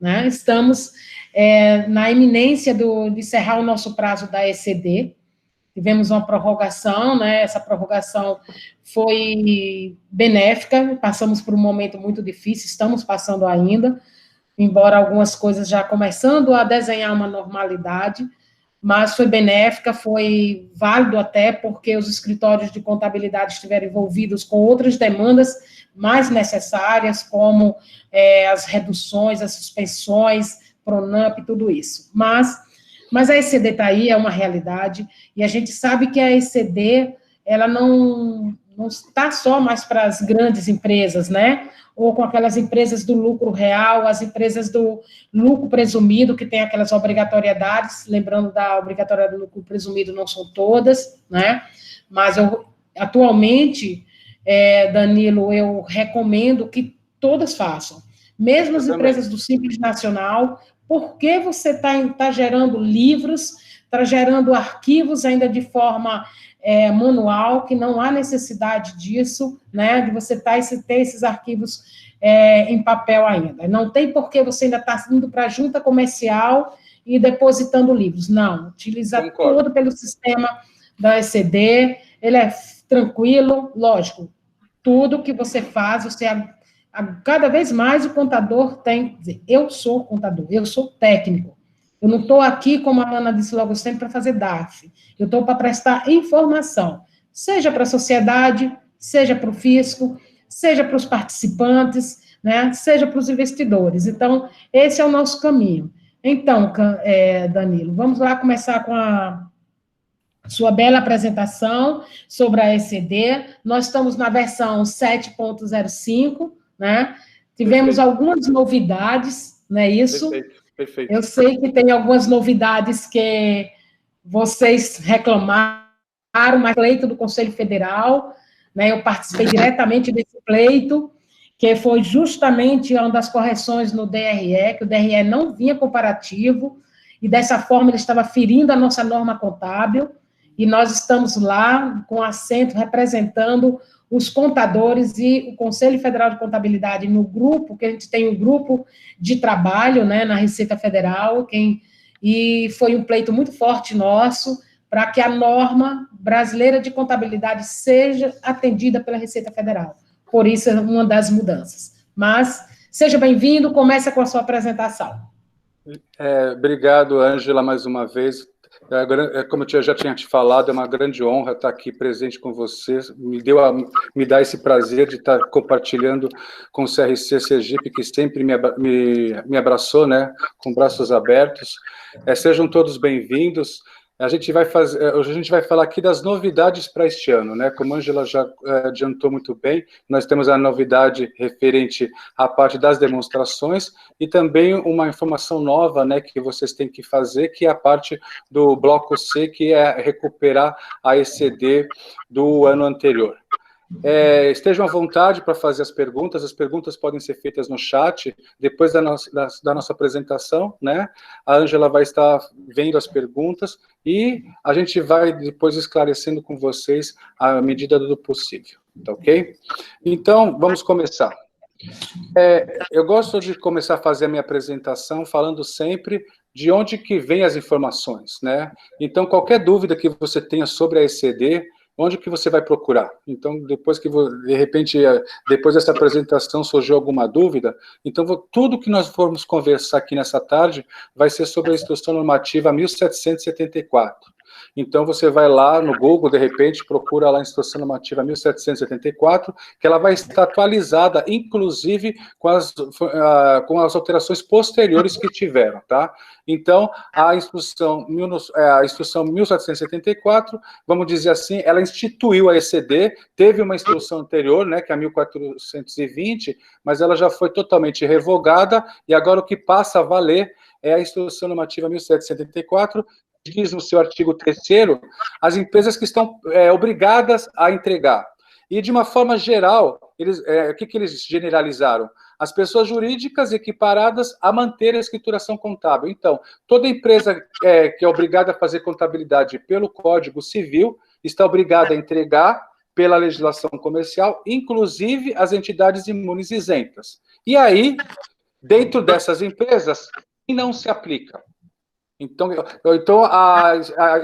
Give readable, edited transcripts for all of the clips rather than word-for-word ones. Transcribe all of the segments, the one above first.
né? Estamos na iminência de encerrar o nosso prazo da ECD. Tivemos uma prorrogação, né? Essa prorrogação foi benéfica, passamos por um momento muito difícil, estamos passando ainda, embora algumas coisas já começando a desenhar uma normalidade, mas foi benéfica, foi válido até porque os escritórios de contabilidade estiveram envolvidos com outras demandas mais necessárias, como as reduções, as suspensões, Pronamp, tudo isso. Mas a ECD está aí, é uma realidade, e a gente sabe que a ECD, ela não está só mais para as grandes empresas, né? Ou com aquelas empresas do lucro real, as empresas do lucro presumido, que tem aquelas obrigatoriedades, lembrando da obrigatoriedade do lucro presumido, não são todas, né? Mas atualmente, Danilo, eu recomendo que todas façam. Mesmo as empresas do Simples Nacional, porque você está gerando livros, está gerando arquivos ainda de forma manual, que não há necessidade disso, né, de você ter esses arquivos em papel ainda. Não tem por que você ainda está indo para a junta comercial e depositando livros. Não, utiliza todo pelo sistema da ECD, ele é tranquilo, lógico, tudo que você faz, cada vez mais o contador tem que dizer, eu sou contador, eu sou técnico. Eu não estou aqui, como a Ana disse logo sempre, para fazer DARF. Eu estou para prestar informação, seja para a sociedade, seja para o fisco, seja para os participantes, né, seja para os investidores. Então, esse é o nosso caminho. Então, Danilo, vamos lá começar com a sua bela apresentação sobre a ECD. Nós estamos na versão 7.05, né? Tivemos algumas novidades, não é isso? Perfeito. Eu sei que tem algumas novidades que vocês reclamaram, mas pleito do Conselho Federal, né? Eu participei diretamente desse pleito, que foi justamente uma das correções no DRE, que o DRE não vinha comparativo, e dessa forma ele estava ferindo a nossa norma contábil, e nós estamos lá com assento representando os contadores e o Conselho Federal de Contabilidade no grupo, que a gente tem um grupo de trabalho, né, na Receita Federal, e foi um pleito muito forte nosso para que a norma brasileira de contabilidade seja atendida pela Receita Federal. Por isso, é uma das mudanças. Mas, seja bem-vindo, comece com a sua apresentação. Obrigado, Ângela, mais uma vez. Como eu já tinha te falado, é uma grande honra estar aqui presente com vocês. Me dá esse prazer de estar compartilhando com o CRC Sergipe, que sempre me abraçou, né, com braços abertos. Sejam todos bem-vindos. Hoje a gente vai falar aqui das novidades para este ano, né? Como a Ângela já adiantou muito bem, nós temos a novidade referente à parte das demonstrações e também uma informação nova, né, que vocês têm que fazer, que é a parte do bloco C, que é recuperar a ECD do ano anterior. Estejam à vontade para fazer as perguntas podem ser feitas no chat, depois da nossa apresentação, né? A Ângela vai estar vendo as perguntas e a gente vai depois esclarecendo com vocês à medida do possível, tá ok? Então, vamos começar. Eu gosto de começar a fazer a minha apresentação falando sempre de onde que vem as informações, né? Então, qualquer dúvida que você tenha sobre a ECD, onde que você vai procurar? Então, depois que, de repente, depois dessa apresentação surgiu alguma dúvida, então tudo que nós formos conversar aqui nessa tarde vai ser sobre a Instrução Normativa 1774. Então, você vai lá no Google, de repente, procura lá a Instrução Normativa 1774, que ela vai estar atualizada, inclusive, com as alterações posteriores que tiveram, tá? Então, a Instrução 1774, vamos dizer assim, ela instituiu a ECD, teve uma instrução anterior, né, que é a 1420, mas ela já foi totalmente revogada, e agora o que passa a valer é a Instrução Normativa 1774, diz no seu artigo 3º, as empresas que estão obrigadas a entregar. E, de uma forma geral, o que eles generalizaram? As pessoas jurídicas equiparadas a manter a escrituração contábil. Então, toda empresa que é obrigada a fazer contabilidade pelo Código Civil está obrigada a entregar pela legislação comercial, inclusive as entidades imunes isentas. E aí, Dentro dessas empresas, quem não se aplica? Então a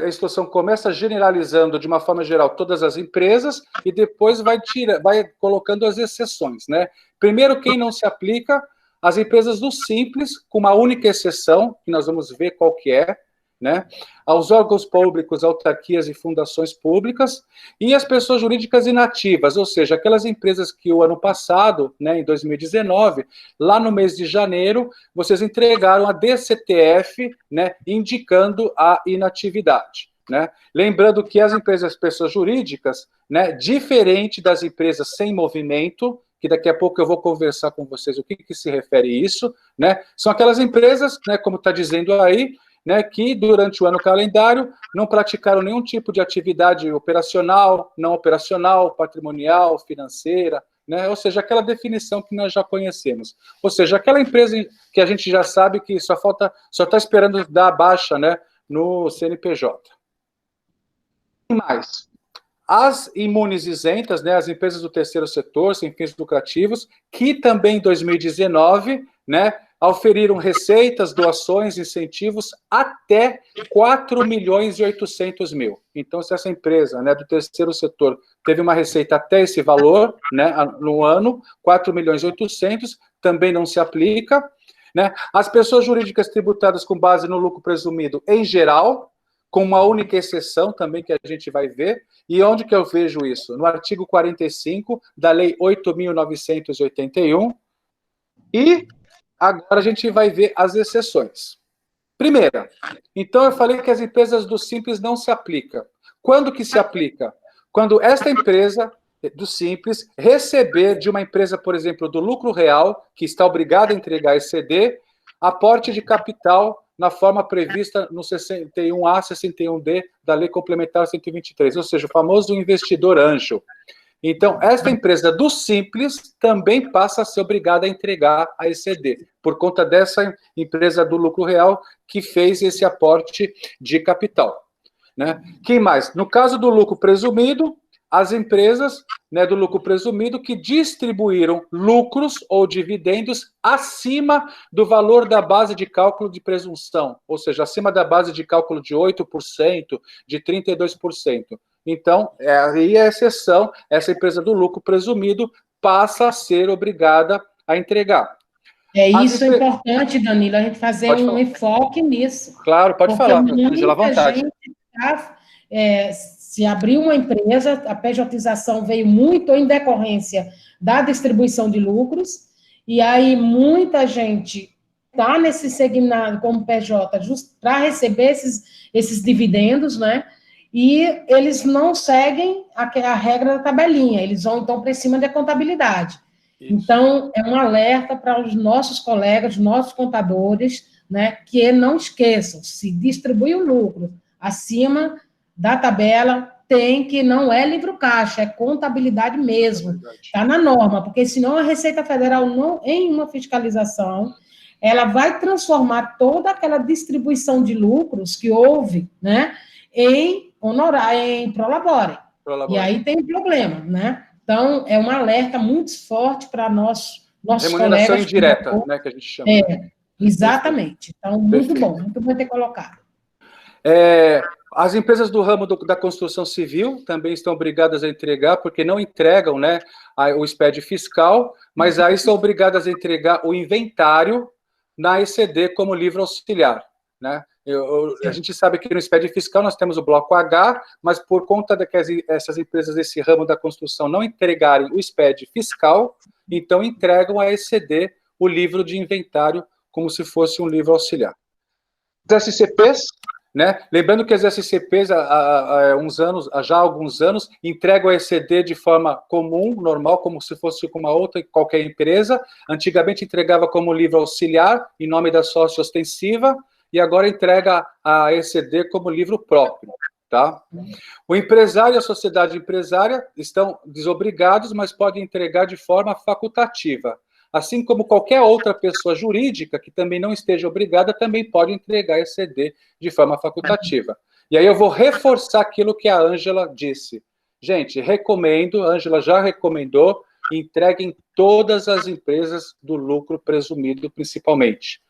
instrução começa generalizando de uma forma geral todas as empresas e depois vai colocando as exceções, né? Primeiro, quem não se aplica, as empresas do Simples, com uma única exceção, que nós vamos ver qual que é, né? Aos órgãos públicos, autarquias e fundações públicas, e as pessoas jurídicas inativas, ou seja, aquelas empresas que o ano passado, né, em 2019, lá no mês de janeiro, vocês entregaram a DCTF, né, indicando a inatividade. Né? Lembrando que as empresas, pessoas jurídicas, né, diferente das empresas sem movimento, que daqui a pouco eu vou conversar com vocês o que se refere a isso, né, são aquelas empresas, né, como está dizendo aí, né, que durante o ano calendário não praticaram nenhum tipo de atividade operacional, não operacional, patrimonial, financeira, né, ou seja, aquela definição que nós já conhecemos. Ou seja, aquela empresa que a gente já sabe que só está esperando dar a baixa, né, no CNPJ. E mais? As imunes isentas, né, as empresas do terceiro setor, sem fins lucrativos, que também em 2019, né, auferiram receitas, doações, incentivos até 4.800.000. Então, se essa empresa, né, do terceiro setor teve uma receita até esse valor, né, no ano, 4.800.000, também não se aplica. Né? As pessoas jurídicas tributadas com base no lucro presumido, em geral, com uma única exceção também que a gente vai ver. E onde que eu vejo isso? No artigo 45 da Lei 8.981. E agora a gente vai ver as exceções. Primeira, então eu falei que as empresas do Simples não se aplicam. Quando que se aplica? Quando esta empresa do Simples receber de uma empresa, por exemplo, do lucro real, que está obrigada a entregar ECD, aporte de capital na forma prevista no 61A, 61D da Lei Complementar 123, ou seja, o famoso investidor anjo. Então, esta empresa do Simples também passa a ser obrigada a entregar a ECD, por conta dessa empresa do lucro real que fez esse aporte de capital. Né? Quem mais? No caso do lucro presumido, as empresas, né, do lucro presumido que distribuíram lucros ou dividendos acima do valor da base de cálculo de presunção, ou seja, acima da base de cálculo de 8%, de 32%. Então, aí é a exceção, essa empresa do lucro presumido passa a ser obrigada a entregar. Isso é importante, Danilo, a gente fazer um enfoque nisso. Claro, pode falar, Angela, à vontade. Se abriu uma empresa, a pejotização veio muito em decorrência da distribuição de lucros, e aí muita gente está nesse segmento como PJ para receber esses dividendos, né? E eles não seguem a regra da tabelinha, eles vão então para cima da contabilidade. Isso. Então, é um alerta para os nossos colegas, nossos contadores, né, que não esqueçam, se distribui o lucro acima da tabela, não é livro caixa, é contabilidade mesmo, está na norma, porque senão a Receita Federal, não, em uma fiscalização, ela vai transformar toda aquela distribuição de lucros que houve, né, em prolabore. E aí tem um problema, né? Então, é um alerta muito forte para nossos colegas. Remuneração indireta, né, que a gente chama. Exatamente. Então, muito bom ter colocado. As empresas do ramo da construção civil também estão obrigadas a entregar, porque não entregam, né, o SPED fiscal, mas aí são obrigadas a entregar o inventário na ECD como livro auxiliar, né? A gente sabe que no SPED fiscal nós temos o bloco H, mas por conta de que essas empresas desse ramo da construção não entregarem o SPED fiscal, então entregam a ECD o livro de inventário como se fosse um livro auxiliar. Os SCPs, né? Lembrando que as SCPs há alguns anos entregam a ECD de forma comum, normal, como se fosse com uma outra qualquer empresa. Antigamente entregava como livro auxiliar, em nome da sócia ostensiva, e agora entrega a ECD como livro próprio, tá? O empresário e a sociedade empresária estão desobrigados, mas podem entregar de forma facultativa. Assim como qualquer outra pessoa jurídica que também não esteja obrigada, também pode entregar ECD de forma facultativa. E aí eu vou reforçar aquilo que a Ângela disse. Gente, recomendo, a Ângela já recomendou, entreguem todas as empresas do lucro presumido, principalmente.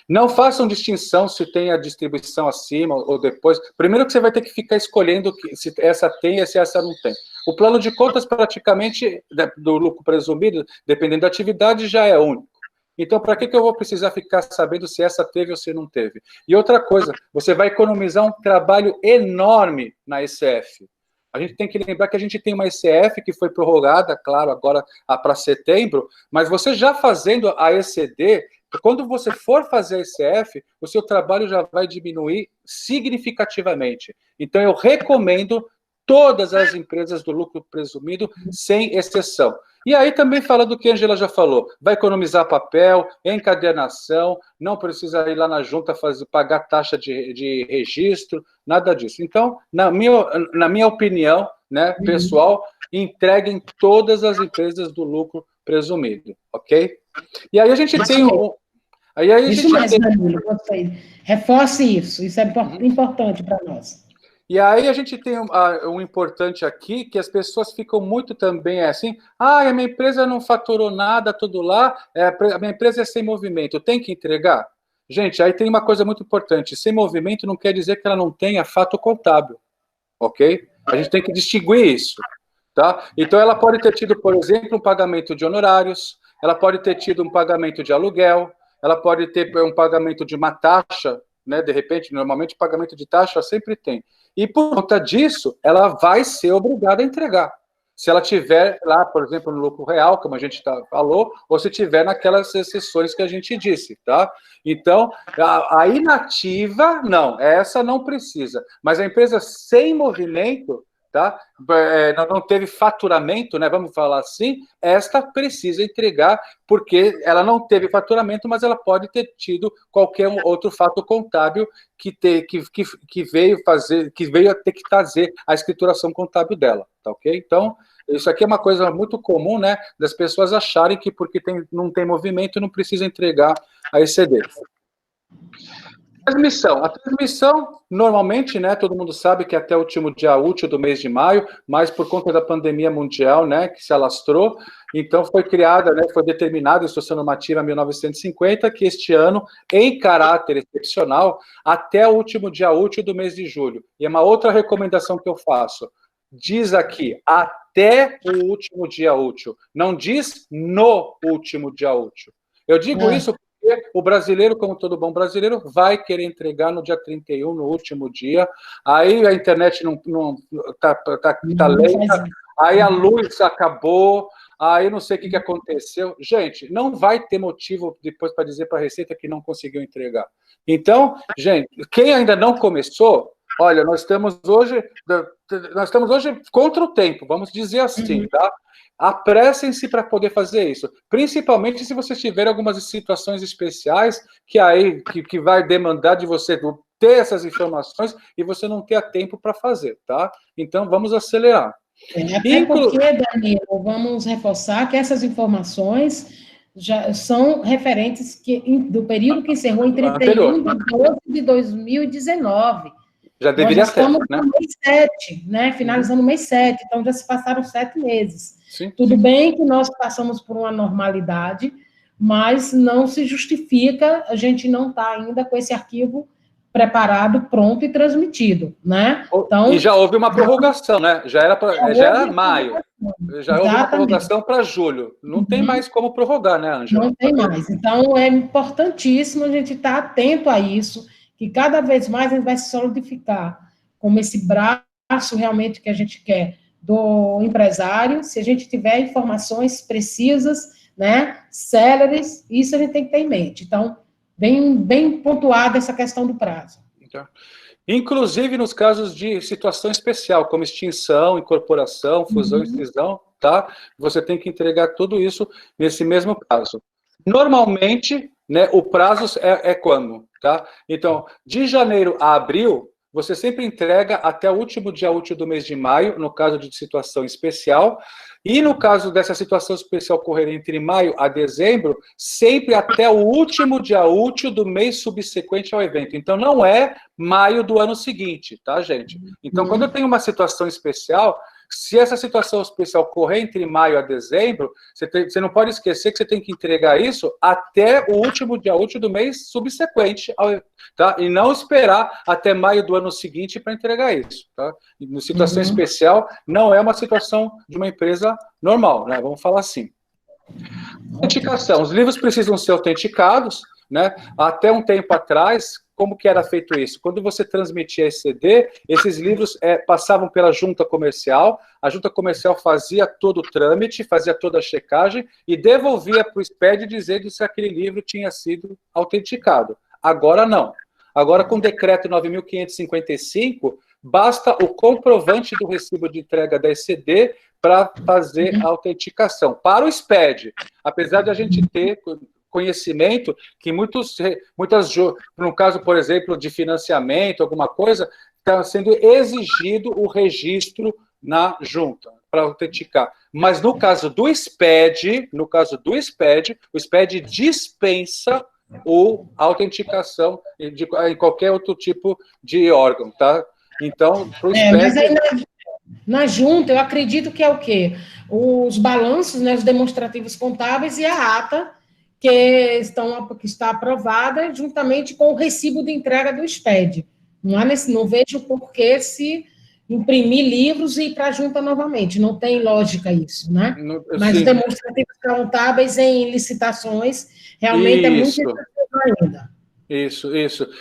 Não façam distinção se tem a distribuição acima ou depois. Primeiro que você vai ter que ficar escolhendo se essa tem e se essa não tem. O plano de contas, praticamente, do lucro presumido, dependendo da atividade, já é único. Então, para que eu vou precisar ficar sabendo se essa teve ou se não teve? E outra coisa, você vai economizar um trabalho enorme na ECF. A gente tem que lembrar que a gente tem uma ECF que foi prorrogada, claro, agora para setembro, mas você já fazendo a ECD, quando você for fazer a ECF, o seu trabalho já vai diminuir significativamente. Então, eu recomendo todas as empresas do lucro presumido, sem exceção. E aí também fala do que a Angela já falou, vai economizar papel, encadernação, não precisa ir lá na junta pagar taxa de registro, nada disso. Então, na minha opinião, né, pessoal, entreguem todas as empresas do lucro presumido, ok? E aí a gente tem o... Isso mais, Danilo, reforce isso é importante para nós. E aí a gente tem um importante aqui, que as pessoas ficam muito também assim, a minha empresa não faturou nada, tudo lá, a minha empresa é sem movimento, tem que entregar? Gente, aí tem uma coisa muito importante, sem movimento não quer dizer que ela não tenha fato contábil, ok? A gente tem que distinguir isso, tá? Então ela pode ter tido, por exemplo, um pagamento de honorários, ela pode ter tido um pagamento de aluguel, ela pode ter um pagamento de uma taxa, né? De repente, normalmente pagamento de taxa sempre tem. E por conta disso, ela vai ser obrigada a entregar. Se ela tiver lá, por exemplo, no lucro real, como a gente falou, ou se tiver naquelas exceções que a gente disse, tá? Então, a inativa, não, essa não precisa. Mas a empresa sem movimento, tá? Não teve faturamento, né? Vamos falar assim, esta precisa entregar, porque ela não teve faturamento, mas ela pode ter tido qualquer outro fato contábil que veio a ter que trazer a escrituração contábil dela, tá ok? Então, isso aqui é uma coisa muito comum, né? Das pessoas acharem que porque não tem movimento não precisa entregar a ECD. A transmissão, normalmente, né, todo mundo sabe que até o último dia útil do mês de maio, mas por conta da pandemia mundial, né, que se alastrou, então foi criada, né, foi determinada a Instrução Normativa 1950, que este ano, em caráter excepcional, até o último dia útil do mês de julho. E é uma outra recomendação que eu faço. Diz aqui, até o último dia útil. Não diz no último dia útil. Eu digo isso o brasileiro, como todo bom brasileiro, vai querer entregar no dia 31, no último dia, aí a internet não tá lenta, aí a luz acabou, aí não sei o que aconteceu. Gente, não vai ter motivo depois para dizer para a Receita que não conseguiu entregar. Então, gente, quem ainda não começou, olha, nós estamos hoje contra o tempo, vamos dizer assim, tá? Apressem-se para poder fazer isso, principalmente se vocês tiverem algumas situações especiais que vai demandar de você ter essas informações e você não ter tempo para fazer, tá? Então, vamos acelerar. Até porque, Danilo, vamos reforçar que essas informações já são referentes do período que encerrou em 31 de 12 de 2019. Já deveria ter, né? No mês 7, né? Finalizando o mês 7, então já se passaram 7 meses. Sim. Tudo bem que nós passamos por uma normalidade, mas não se justifica a gente não estar ainda com esse arquivo preparado, pronto e transmitido, né? Então, e já houve uma prorrogação, né? Já era maio. Já houve uma prorrogação para julho. Não tem mais como prorrogar, né, Ângela? Não tem mais. Então, é importantíssimo a gente estar atento a isso, que cada vez mais a gente vai se solidificar como esse braço realmente que a gente quer do empresário, se a gente tiver informações precisas, né, céleres, isso a gente tem que ter em mente. Então, bem pontuada essa questão do prazo. Então, inclusive nos casos de situação especial, como extinção, incorporação, fusão e cisão, tá? Você tem que entregar tudo isso nesse mesmo prazo. Normalmente, né, o prazo é quando, tá? Então, de janeiro a abril, você sempre entrega até o último dia útil do mês de maio, no caso de situação especial, e no caso dessa situação especial ocorrer entre maio a dezembro, sempre até o último dia útil do mês subsequente ao evento. Então, não é maio do ano seguinte, tá, gente? Então, quando eu tenho uma situação especial, se essa situação especial ocorrer entre maio a dezembro, você não pode esquecer que você tem que entregar isso até o último dia útil do mês subsequente, tá? E não esperar até maio do ano seguinte para entregar isso, tá? Na situação especial, não é uma situação de uma empresa normal, né? Vamos falar assim. Autenticação. Os livros precisam ser autenticados, né? Até um tempo atrás, como que era feito isso? Quando você transmitia ECD, esses livros passavam pela junta comercial, a junta comercial fazia todo o trâmite, fazia toda a checagem e devolvia para o SPED dizendo se aquele livro tinha sido autenticado. Agora não. Agora, com o decreto 9.555, basta o comprovante do recibo de entrega da ECD para fazer a autenticação. Para o SPED, apesar de a gente ter conhecimento que no caso, por exemplo, de financiamento, alguma coisa, está sendo exigido o registro na junta para autenticar. Mas no caso do SPED, o SPED dispensa a autenticação em qualquer outro tipo de órgão, tá? Então, para o SPED... Mas aí na junta, eu acredito que é o quê? Os balanços, né, os demonstrativos contábeis e a ata que está aprovada juntamente com o recibo de entrega do SPED. Não vejo por que se imprimir livros e ir para a junta novamente. Não tem lógica isso, né? Mas os demonstrativos contábeis em licitações realmente é muito necessário ainda. Isso.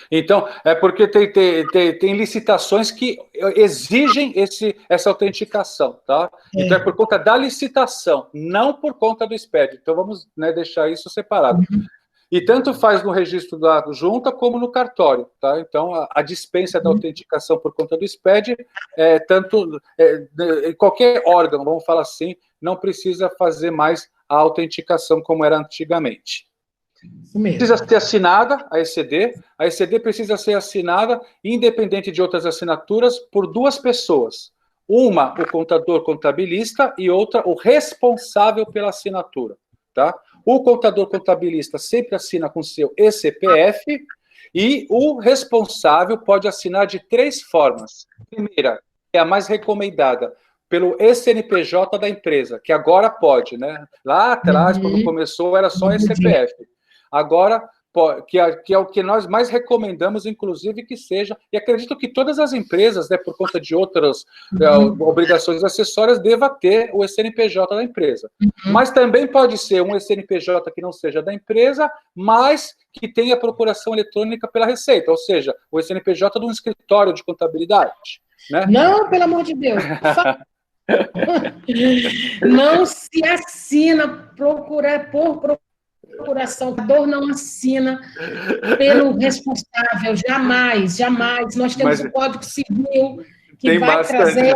Então, é porque tem licitações que exigem essa autenticação, tá? Então, é por conta da licitação, não por conta do SPED. Então, vamos, né, deixar isso separado. E tanto faz no registro da junta como no cartório, tá? Então, a dispensa da autenticação por conta do SPED, em qualquer órgão, vamos falar assim, não precisa fazer mais a autenticação como era antigamente. Precisa ser assinada a ECD precisa ser assinada, independente de outras assinaturas, por duas pessoas. Uma, o contador contabilista, e outra, o responsável pela assinatura, tá? O contador contabilista sempre assina com seu ECPF, e o responsável pode assinar de 3 formas. Primeira, é a mais recomendada, pelo CNPJ da empresa, que agora pode, né? Lá atrás, quando começou, era só ECPF. Agora, que é o que nós mais recomendamos, inclusive, que seja, e acredito que todas as empresas, né, por conta de outras obrigações acessórias, deva ter o CNPJ da empresa. Mas também pode ser um CNPJ que não seja da empresa, mas que tenha procuração eletrônica pela Receita, ou seja, o CNPJ de um escritório de contabilidade. Né? Não, pelo amor de Deus. Não se assina por procuração, o contador não assina pelo responsável, jamais. Nós temos o Código Civil que vai bastante trazer,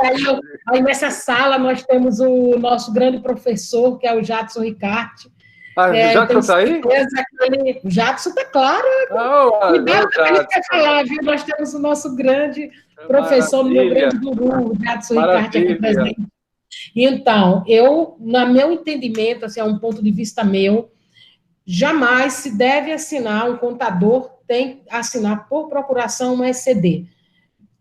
aí nessa sala nós temos o nosso grande professor, que é o Jadson Ricarte. O Jadson está aí? O Jadson está claro. Cuidado com o que ele quer falar, viu? Nós temos o nosso grande professor, o meu grande guru, o Jadson Ricarte aqui presente. Então, no meu entendimento, assim, é um ponto de vista meu, jamais se deve assinar, um contador tem que assinar por procuração uma ECD.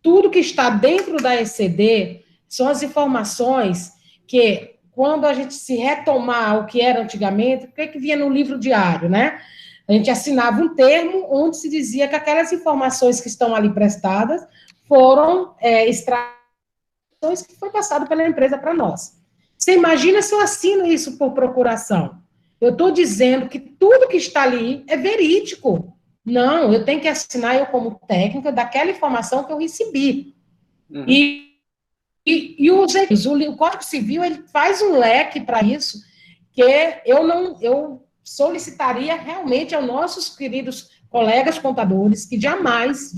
Tudo que está dentro da ECD são as informações que, quando a gente se retomar o que era antigamente, o que vinha no livro diário, né? A gente assinava um termo onde se dizia que aquelas informações que estão ali prestadas foram extrações que foi passado pela empresa para nós. Você imagina se eu assino isso por procuração? Eu estou dizendo que tudo que está ali é verídico. Não, eu tenho que assinar, eu como técnica, daquela informação que eu recebi. E o Código Civil, ele faz um leque para isso, que eu solicitaria realmente aos nossos queridos colegas contadores que jamais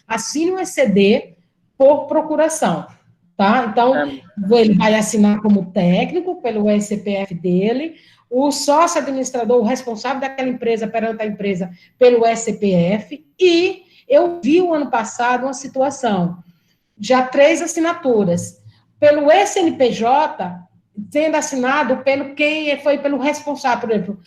assinem um ECD por procuração. Tá? Então, ele vai assinar como técnico pelo SPF dele, o sócio administrador, o responsável daquela empresa perante a empresa pelo SPF, e eu vi o ano passado uma situação, já 3 assinaturas, pelo CNPJ, sendo assinado pelo responsável, por exemplo,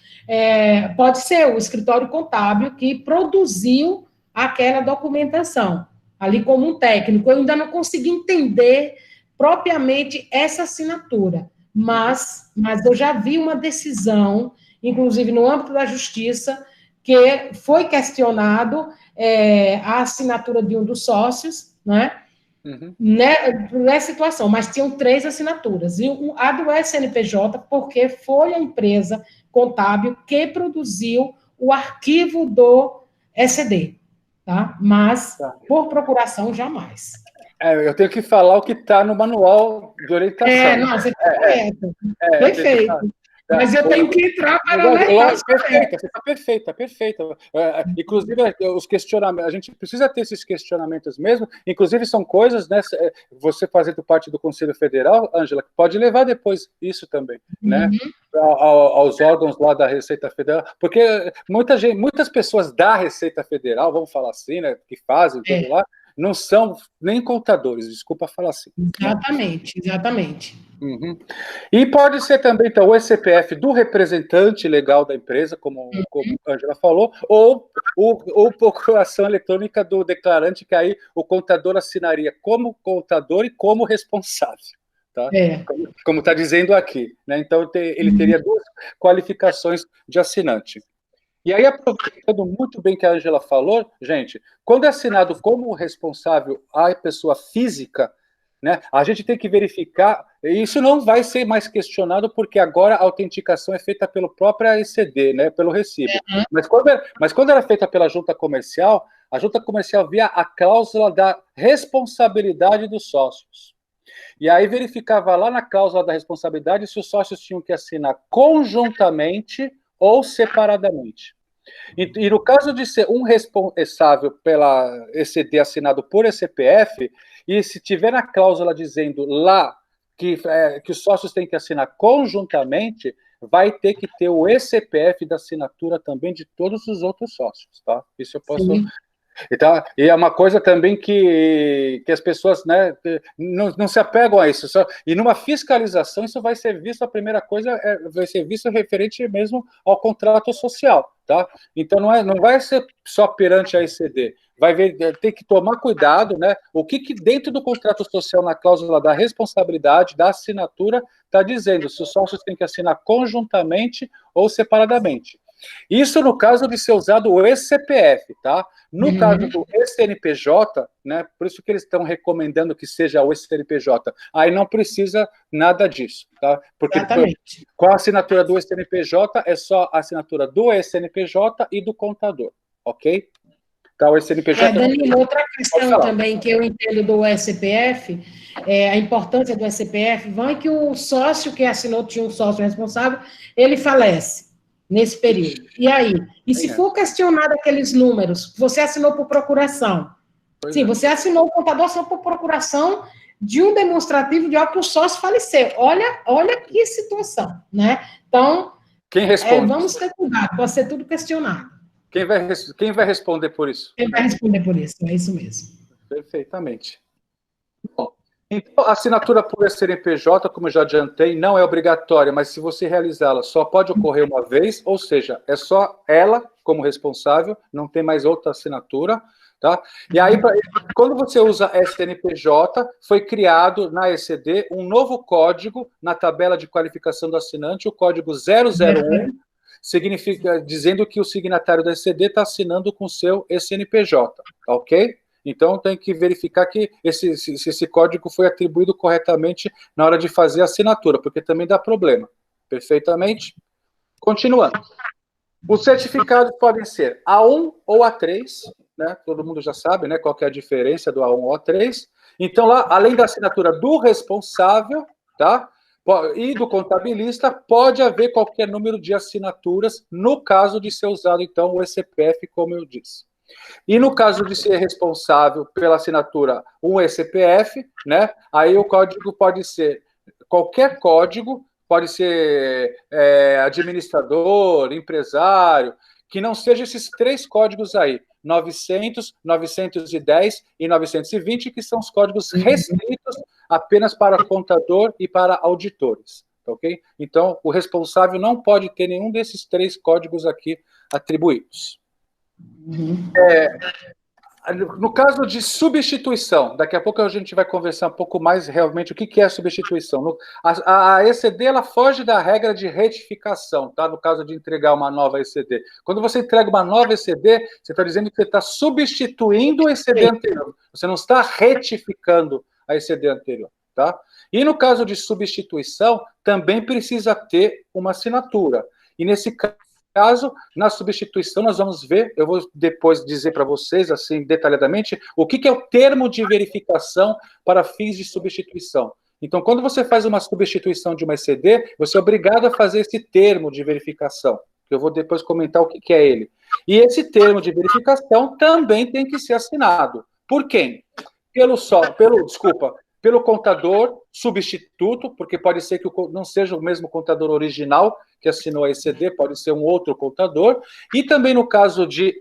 pode ser o escritório contábil que produziu aquela documentação, ali como um técnico. Eu ainda não consegui entender propriamente essa assinatura, mas eu já vi uma decisão, inclusive no âmbito da justiça, que foi questionado a assinatura de um dos sócios, né? Nessa situação, mas tinham 3 assinaturas, e a do SNPJ, porque foi a empresa contábil que produziu o arquivo do ECD, tá? Mas, por procuração, jamais. Eu tenho que falar o que está no manual de orientação. Não, você está correto. Perfeito. Mas eu tenho que entrar para alertar. Perfeita, você está perfeita, perfeita. Inclusive, os questionamentos, a gente precisa ter esses questionamentos mesmo, inclusive são coisas, né, você fazendo parte do Conselho Federal, Ângela, que pode levar depois isso também, né, aos órgãos lá da Receita Federal, porque muitas pessoas da Receita Federal, vamos falar assim, né, que fazem tudo lá, não são nem contadores, desculpa falar assim. Exatamente, exatamente. E pode ser também, então, o CPF do representante legal da empresa, como a Ângela falou, ou procuração eletrônica do declarante, que aí o contador assinaria como contador e como responsável, tá? Como está dizendo aqui, né? Então, ele teria 2 qualificações de assinante. E aí, aproveitando muito bem que a Ângela falou, gente, quando é assinado como responsável a pessoa física, né, a gente tem que verificar, e isso não vai ser mais questionado, porque agora a autenticação é feita pelo próprio ECD, né, pelo recibo. Mas quando era feita pela junta comercial, a junta comercial via a cláusula da responsabilidade dos sócios. E aí verificava lá na cláusula da responsabilidade se os sócios tinham que assinar conjuntamente ou separadamente. E no caso de ser um responsável pela ECD assinado por ECPF, e se tiver na cláusula dizendo lá que os sócios têm que assinar conjuntamente, vai ter que ter o ECPF da assinatura também de todos os outros sócios, tá? Isso eu posso... Então, e é uma coisa também que as pessoas, né, não se apegam a isso. E numa fiscalização, isso vai ser visto, a primeira coisa vai ser visto referente mesmo ao contrato social, tá? Então, não vai ser só perante a ECD. Tem que tomar cuidado, né? O que dentro do contrato social, na cláusula da responsabilidade, da assinatura, está dizendo se os sócios têm que assinar conjuntamente ou separadamente. Isso no caso de ser usado o eCPF, tá? No caso do CNPJ, né? Por isso que eles estão recomendando que seja o CNPJ. Aí não precisa nada disso, tá? Porque com a assinatura do CNPJ é só a assinatura do CNPJ e do contador, ok? Então, o CNPJ... Danilo, outra questão também que eu entendo do SPF, a importância do SPF, vai que o sócio que assinou, tinha um sócio responsável, ele falece nesse período. E aí? E se for questionado aqueles números, você assinou por procuração? Sim, você assinou, o contador assinou por procuração de um demonstrativo de algo que o sócio faleceu. Olha que situação, né? Então, quem responde? Vamos ter cuidado, pode ser tudo questionado. Quem vai responder por isso? Quem vai responder por isso, é isso mesmo. Perfeitamente. Bom, então, a assinatura por CNPJ, como eu já adiantei, não é obrigatória, mas se você realizá-la, só pode ocorrer uma vez, ou seja, é só ela como responsável, não tem mais outra assinatura, tá? E aí, quando você usa SNPJ, foi criado na ECD um novo código na tabela de qualificação do assinante, o código 001, significa, dizendo que o signatário da ECD está assinando com seu SNPJ, ok? Então, tem que verificar que esse código foi atribuído corretamente na hora de fazer a assinatura, porque também dá problema. Perfeitamente? Continuando. Os certificados podem ser A1 ou A3, né? Todo mundo já sabe, né, qual que é a diferença do A1 ou A3. Então, lá, além da assinatura do responsável, tá? E do contabilista, pode haver qualquer número de assinaturas, no caso de ser usado, então, o ECPF, como eu disse. E no caso de ser responsável pela assinatura um ECPF, né, aí o código pode ser qualquer código, pode ser administrador, empresário, que não seja esses 3 códigos aí, 900, 910 e 920, que são os códigos restritos apenas para contador e para auditores, ok? Então, o responsável não pode ter nenhum desses 3 códigos aqui atribuídos. No caso de substituição, daqui a pouco a gente vai conversar um pouco mais realmente o que é substituição. A ECD, ela foge da regra de retificação, tá? No caso de entregar uma nova ECD. Quando você entrega uma nova ECD, você está dizendo que você está substituindo a ECD anterior. Você não está retificando a ECD anterior, tá? E no caso de substituição, também precisa ter uma assinatura. E nesse caso, na substituição, nós vamos ver, eu vou depois dizer para vocês, assim, detalhadamente, o que é o termo de verificação para fins de substituição. Então, quando você faz uma substituição de uma ECD, você é obrigado a fazer esse termo de verificação, que eu vou depois comentar o que é ele. E esse termo de verificação também tem que ser assinado. Por quem? Pelo contador substituto, porque pode ser que não seja o mesmo contador original que assinou a ECD, pode ser um outro contador, e também no caso de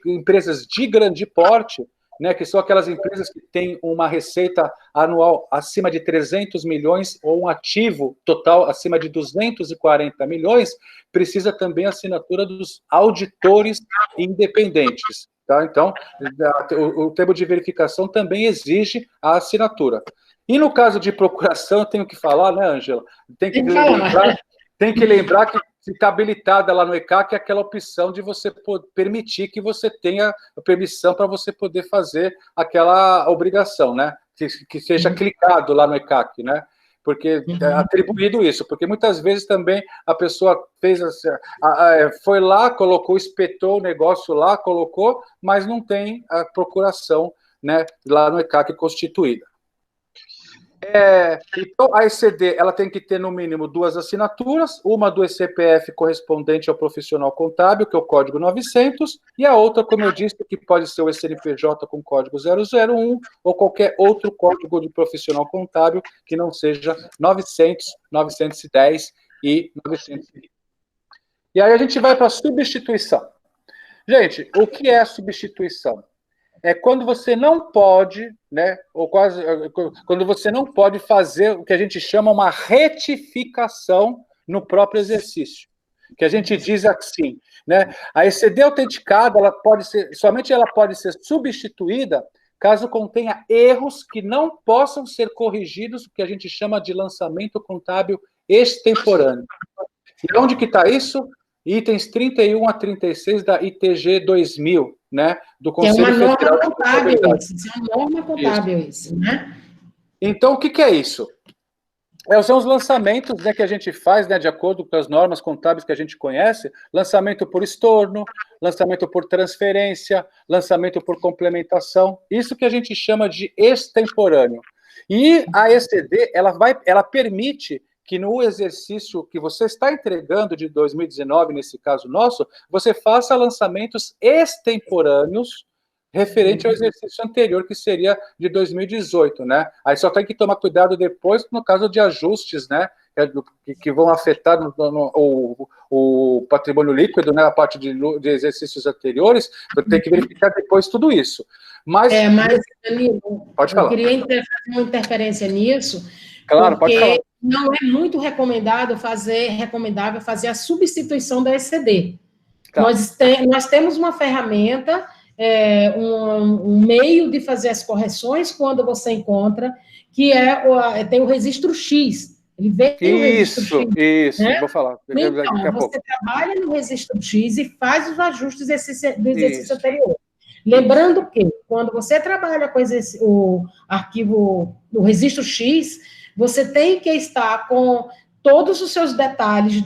empresas de grande porte, né, que são aquelas empresas que têm uma receita anual acima de 300 milhões ou um ativo total acima de 240 milhões, precisa também a assinatura dos auditores independentes. Tá? Então, o termo de verificação também exige a assinatura. E no caso de procuração, eu tenho que falar, né, Ângela? Tem que lembrar que está habilitada lá no ECAC aquela opção de você permitir que você tenha permissão para você poder fazer aquela obrigação, né? Que seja clicado lá no ECAC, né? Porque é atribuído isso, porque muitas vezes também a pessoa fez assim, foi lá, colocou, espetou o negócio lá, colocou, mas não tem a procuração, né, lá no ECAC constituída. Então, a ECD ela tem que ter, no mínimo, 2 assinaturas, uma do CPF correspondente ao profissional contábil, que é o código 900, e a outra, como eu disse, que pode ser o CNPJ com código 001, ou qualquer outro código de profissional contábil que não seja 900, 910 e 920. E aí a gente vai para a substituição. Gente, o que é a substituição? É quando você não pode, né, ou quase, quando você não pode fazer o que a gente chama uma retificação no próprio exercício, que a gente diz assim, né, a ECD autenticada, somente ela pode ser substituída caso contenha erros que não possam ser corrigidos, o que a gente chama de lançamento contábil extemporâneo. E onde que está isso? Itens 31 a 36 da ITG 2000, né, do Conselho Federal. É uma norma contábil isso, é uma norma contábil isso, né? Então, o que é isso? São os lançamentos, né, que a gente faz, né, de acordo com as normas contábeis que a gente conhece, lançamento por estorno, lançamento por transferência, lançamento por complementação, isso que a gente chama de extemporâneo. E a ECD, ela permite que no exercício que você está entregando de 2019, nesse caso nosso, você faça lançamentos extemporâneos referente ao exercício anterior, que seria de 2018, né? Aí só tem que tomar cuidado depois no caso de ajustes, né, que vão afetar o patrimônio líquido, né, a parte de exercícios anteriores, tem que verificar depois tudo isso. Mas Danilo, pode falar. Eu queria fazer uma interferência nisso, claro, pode falar. Não é muito recomendável fazer a substituição da ECD. Tá. Nós temos uma ferramenta, um meio de fazer as correções quando você encontra, que tem o registro X. Ele vem no registro X. Isso, né? Vou falar. Então, você trabalha no registro X e faz os ajustes do exercício anterior. Lembrando que, quando você trabalha com o arquivo, o registro X, você tem que estar com todos os seus detalhes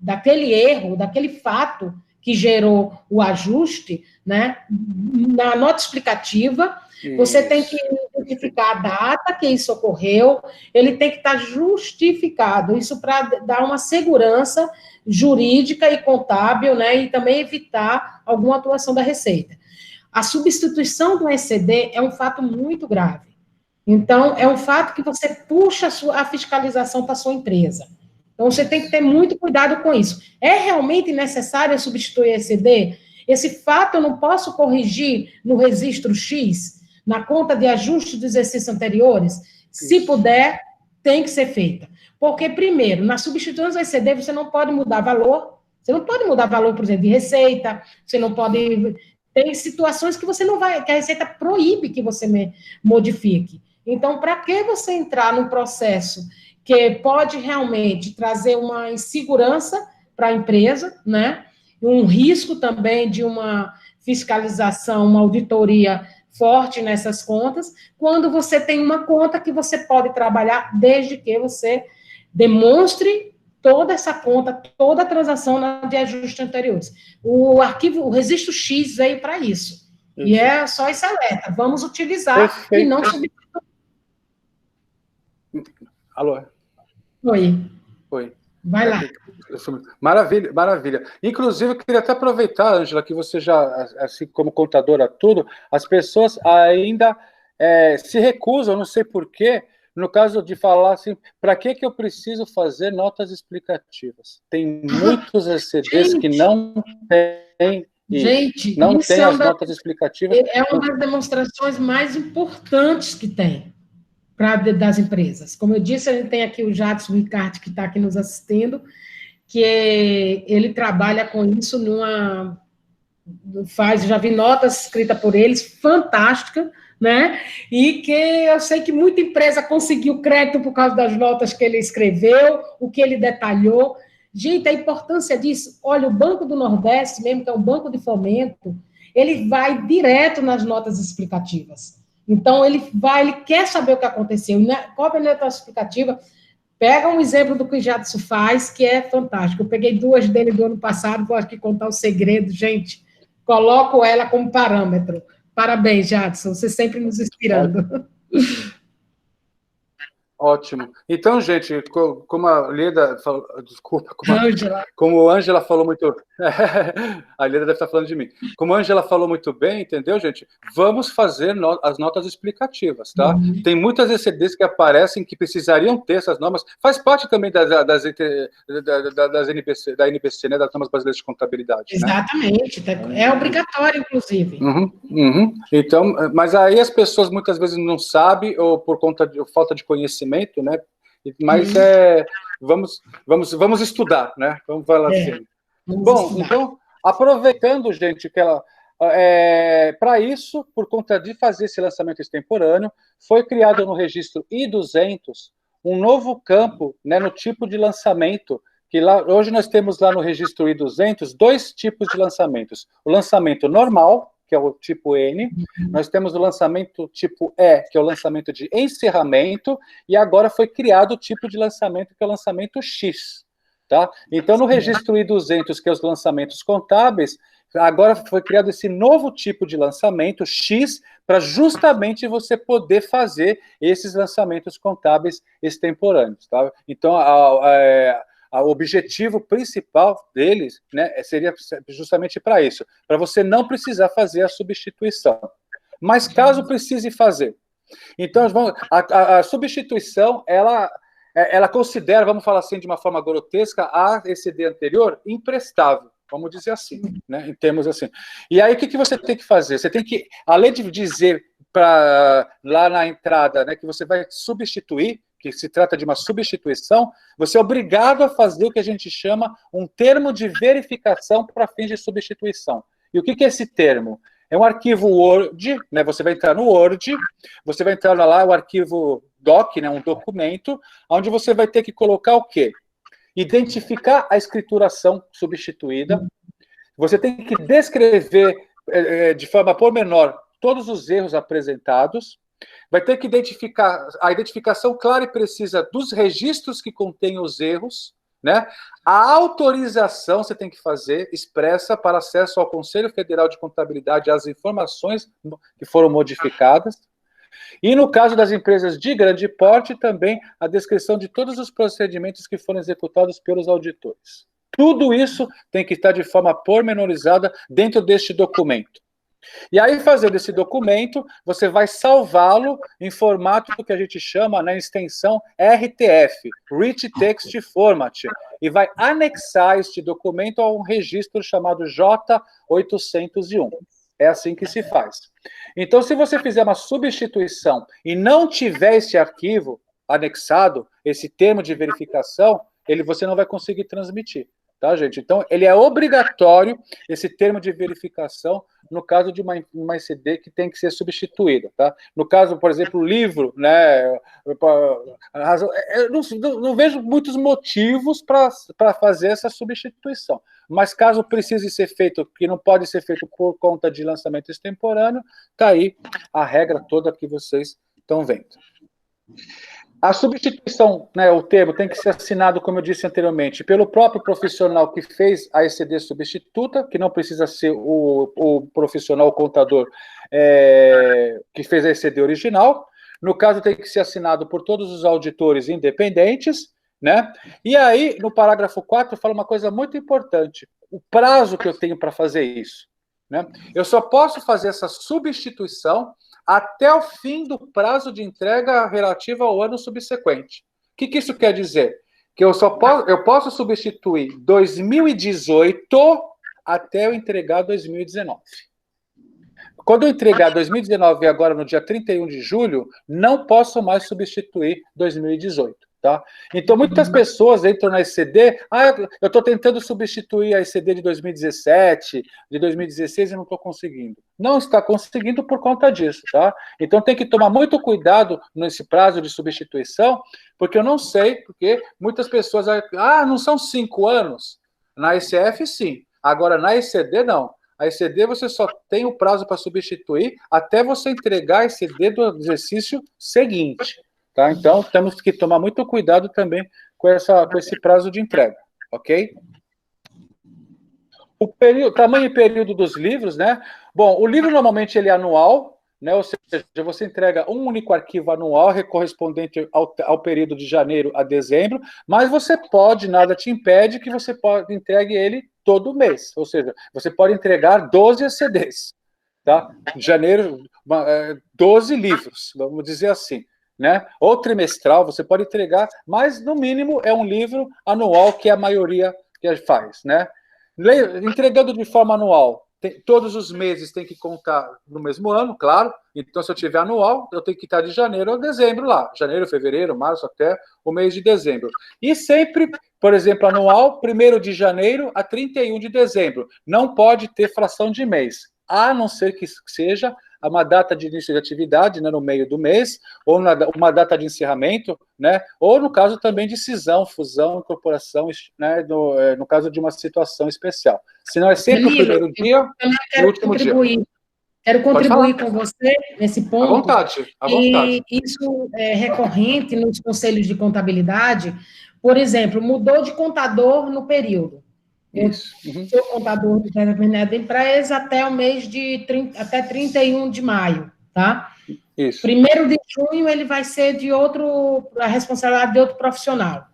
daquele erro, daquele fato que gerou o ajuste, né, na nota explicativa. Isso. Você tem que identificar a data que isso ocorreu, ele tem que estar justificado, isso para dar uma segurança jurídica e contábil, né, e também evitar alguma atuação da Receita. A substituição do ECD é um fato muito grave. Então, é um fato que você puxa a fiscalização para a sua empresa. Então, você tem que ter muito cuidado com isso. É realmente necessário substituir ECD? Esse fato eu não posso corrigir no registro X, na conta de ajuste dos exercícios anteriores? Se puder, tem que ser feita. Porque, primeiro, na substituição do ECD, você não pode mudar valor. Você não pode mudar valor, por exemplo, de receita, você não pode tem situações que você não vai, que a Receita proíbe que você modifique. Então, para que você entrar num processo que pode realmente trazer uma insegurança para a empresa, né? Um risco também de uma fiscalização, uma auditoria forte nessas contas, quando você tem uma conta que você pode trabalhar desde que você demonstre toda essa conta, toda a transação de ajustes anteriores. O arquivo, o registro X veio para isso. E é só esse alerta. Vamos utilizar Perfeito. e não substituir. Alô? Oi. Vai lá. Maravilha, maravilha. Inclusive, eu queria até aproveitar, Ângela, que você já, assim como contadora, tudo, as pessoas ainda se recusam, não sei porquê, no caso de falar assim, para que eu preciso fazer notas explicativas? Tem muitos ECDs que não têm isso. Não tem as notas explicativas. É uma das demonstrações mais importantes que tem das empresas. Como eu disse, a gente tem aqui o Jadson Ricardo, que está aqui nos assistindo, que ele trabalha com isso já vi notas escritas por eles, fantástica, né? E que eu sei que muita empresa conseguiu crédito por causa das notas que ele escreveu, o que ele detalhou. Gente, a importância disso, olha, o Banco do Nordeste, mesmo que é um banco de fomento, ele vai direto nas notas explicativas. Então, ele quer saber o que aconteceu. Qual é a nota explicativa? Pega um exemplo do que o Jadson faz, que é fantástico. Eu peguei 2 dele do ano passado, vou aqui contar o segredo, gente. Coloco ela como parâmetro. Parabéns, Jadson, você sempre nos inspirando. Ótimo. Então, gente, como a Leda falou, desculpa, Ângela. Como a Ângela falou muito... a Leda deve estar falando de mim. Como a Ângela falou muito bem, entendeu, gente? Vamos fazer as notas explicativas, tá? Tem muitas ECDs que aparecem que precisariam ter essas normas. Faz parte também da NBC, né? Das normas brasileiras de contabilidade. Exatamente. Né? É obrigatório, inclusive. Então, mas aí as pessoas muitas vezes não sabem, ou por conta de falta de conhecimento, né? Mas vamos estudar, né? Vamos falar assim. Bom, estudar. Então, aproveitando, gente, que ela para isso, por conta de fazer esse lançamento extemporâneo, foi criado no registro I200 um novo campo, né, no tipo de lançamento, que lá, hoje nós temos lá no registro I200 2 tipos de lançamentos. O lançamento normal, que é o tipo N, nós temos o lançamento tipo E, que é o lançamento de encerramento, e agora foi criado o tipo de lançamento, que é o lançamento X. Tá? Então, no registro I200, que é os lançamentos contábeis, agora foi criado esse novo tipo de lançamento, X, para justamente você poder fazer esses lançamentos contábeis extemporâneos. Tá? Então, o objetivo principal deles, né, seria justamente para isso, para você não precisar fazer a substituição. Mas caso precise fazer, então a substituição, ela considera, vamos falar assim de uma forma grotesca, a ECD anterior imprestável, vamos dizer assim, né, em termos assim. E aí o que você tem que fazer? Você tem que, além de dizer lá na entrada, né, que você vai substituir, que se trata de uma substituição, você é obrigado a fazer o que a gente chama um termo de verificação para fins de substituição. E o que é esse termo? É um arquivo Word, né? Você vai entrar no Word, você vai entrar lá, o arquivo doc, né? Um documento, onde você vai ter que colocar o quê? Identificar a escrituração substituída, você tem que descrever de forma pormenor todos os erros apresentados, vai ter que identificar a identificação clara e precisa dos registros que contêm os erros, né? A autorização você tem que fazer expressa para acesso ao Conselho Federal de Contabilidade às informações que foram modificadas. E no caso das empresas de grande porte, também a descrição de todos os procedimentos que foram executados pelos auditores. Tudo isso tem que estar de forma pormenorizada dentro deste documento. E aí, fazendo esse documento, você vai salvá-lo em formato do que a gente chama, na extensão RTF, Rich Text Format, e vai anexar este documento a um registro chamado J801. É assim que se faz. Então, se você fizer uma substituição e não tiver esse arquivo anexado, esse termo de verificação, você não vai conseguir transmitir. tá, gente? Então, ele é obrigatório, esse termo de verificação, no caso de uma ECD que tem que ser substituída, tá? No caso, por exemplo, o livro, né? Eu não vejo muitos motivos para fazer essa substituição. Mas caso precise ser feito, que não pode ser feito por conta de lançamento extemporâneo, tá aí a regra toda que vocês estão vendo. A substituição, né, o termo tem que ser assinado, como eu disse anteriormente, pelo próprio profissional que fez a ECD substituta, que não precisa ser o profissional, o contador, que fez a ECD original. No caso, tem que ser assinado por todos os auditores independentes, né? E aí, no parágrafo 4, fala uma coisa muito importante, o prazo que eu tenho para fazer isso, né? Eu só posso fazer essa substituição até o fim do prazo de entrega relativo ao ano subsequente. O que isso quer dizer? Que eu posso substituir 2018 até eu entregar 2019. Quando eu entregar 2019 agora no dia 31 de julho, não posso mais substituir 2018. Tá? Então, muitas pessoas entram na ECD, eu estou tentando substituir a ECD de 2017, de 2016 e não estou conseguindo. Não está conseguindo por conta disso, tá? Então, tem que tomar muito cuidado nesse prazo de substituição, porque eu não sei, porque muitas pessoas, não são 5 anos? Na ECF, sim. Agora, na ECD, não. A ECD você só tem o prazo para substituir até você entregar a ECD do exercício seguinte. Tá? Então, temos que tomar muito cuidado também com esse prazo de entrega, ok? O tamanho e período dos livros, né? Bom, o livro normalmente ele é anual, né? Ou seja, você entrega um único arquivo anual correspondente ao período de janeiro a dezembro, mas você pode, nada te impede que você entregue ele todo mês, ou seja, você pode entregar 12 ECDs, tá? Em janeiro, 12 livros, vamos dizer assim. Né? Ou trimestral, você pode entregar, mas no mínimo é um livro anual que a maioria faz, né? Entregando de forma anual, todos os meses tem que contar no mesmo ano, claro. Então, se eu tiver anual, eu tenho que estar de janeiro a dezembro lá, janeiro, fevereiro, março, até o mês de dezembro. E sempre, por exemplo, anual, 1º de janeiro a 31 de dezembro. Não pode ter fração de mês, a não ser que seja uma data de início de atividade, né, no meio do mês, ou uma data de encerramento, né, ou no caso também de cisão, fusão, incorporação, né, no caso de uma situação especial. Senão é sempre o primeiro dia e o último dia. Quero contribuir com você nesse ponto. À vontade, à vontade. E isso é recorrente nos conselhos de contabilidade. Por exemplo, mudou de contador no período. Isso. Sou contador de determinada empresa até o mês até 31 de maio, tá? Isso. 1º de junho ele vai ser a responsabilidade de outro profissional.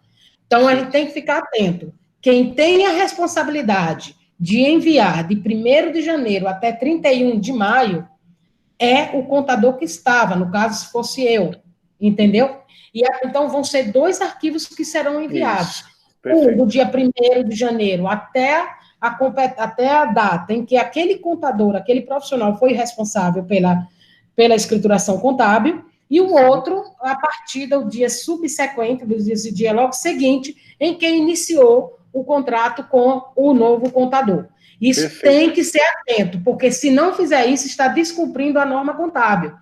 Então, a gente tem que ficar atento. Quem tem a responsabilidade de enviar de 1º de janeiro até 31 de maio é o contador que estava, no caso, se fosse eu, entendeu? E então, vão ser 2 arquivos que serão enviados. Isso. Perfeito. Do dia 1º de janeiro até a data em que aquele contador, aquele profissional foi responsável pela escrituração contábil, e o outro a partir do dia subsequente, do dia logo seguinte, em que iniciou o contrato com o novo contador. Isso Perfeito. Tem que ser atento, porque se não fizer isso, está descumprindo a norma contábil.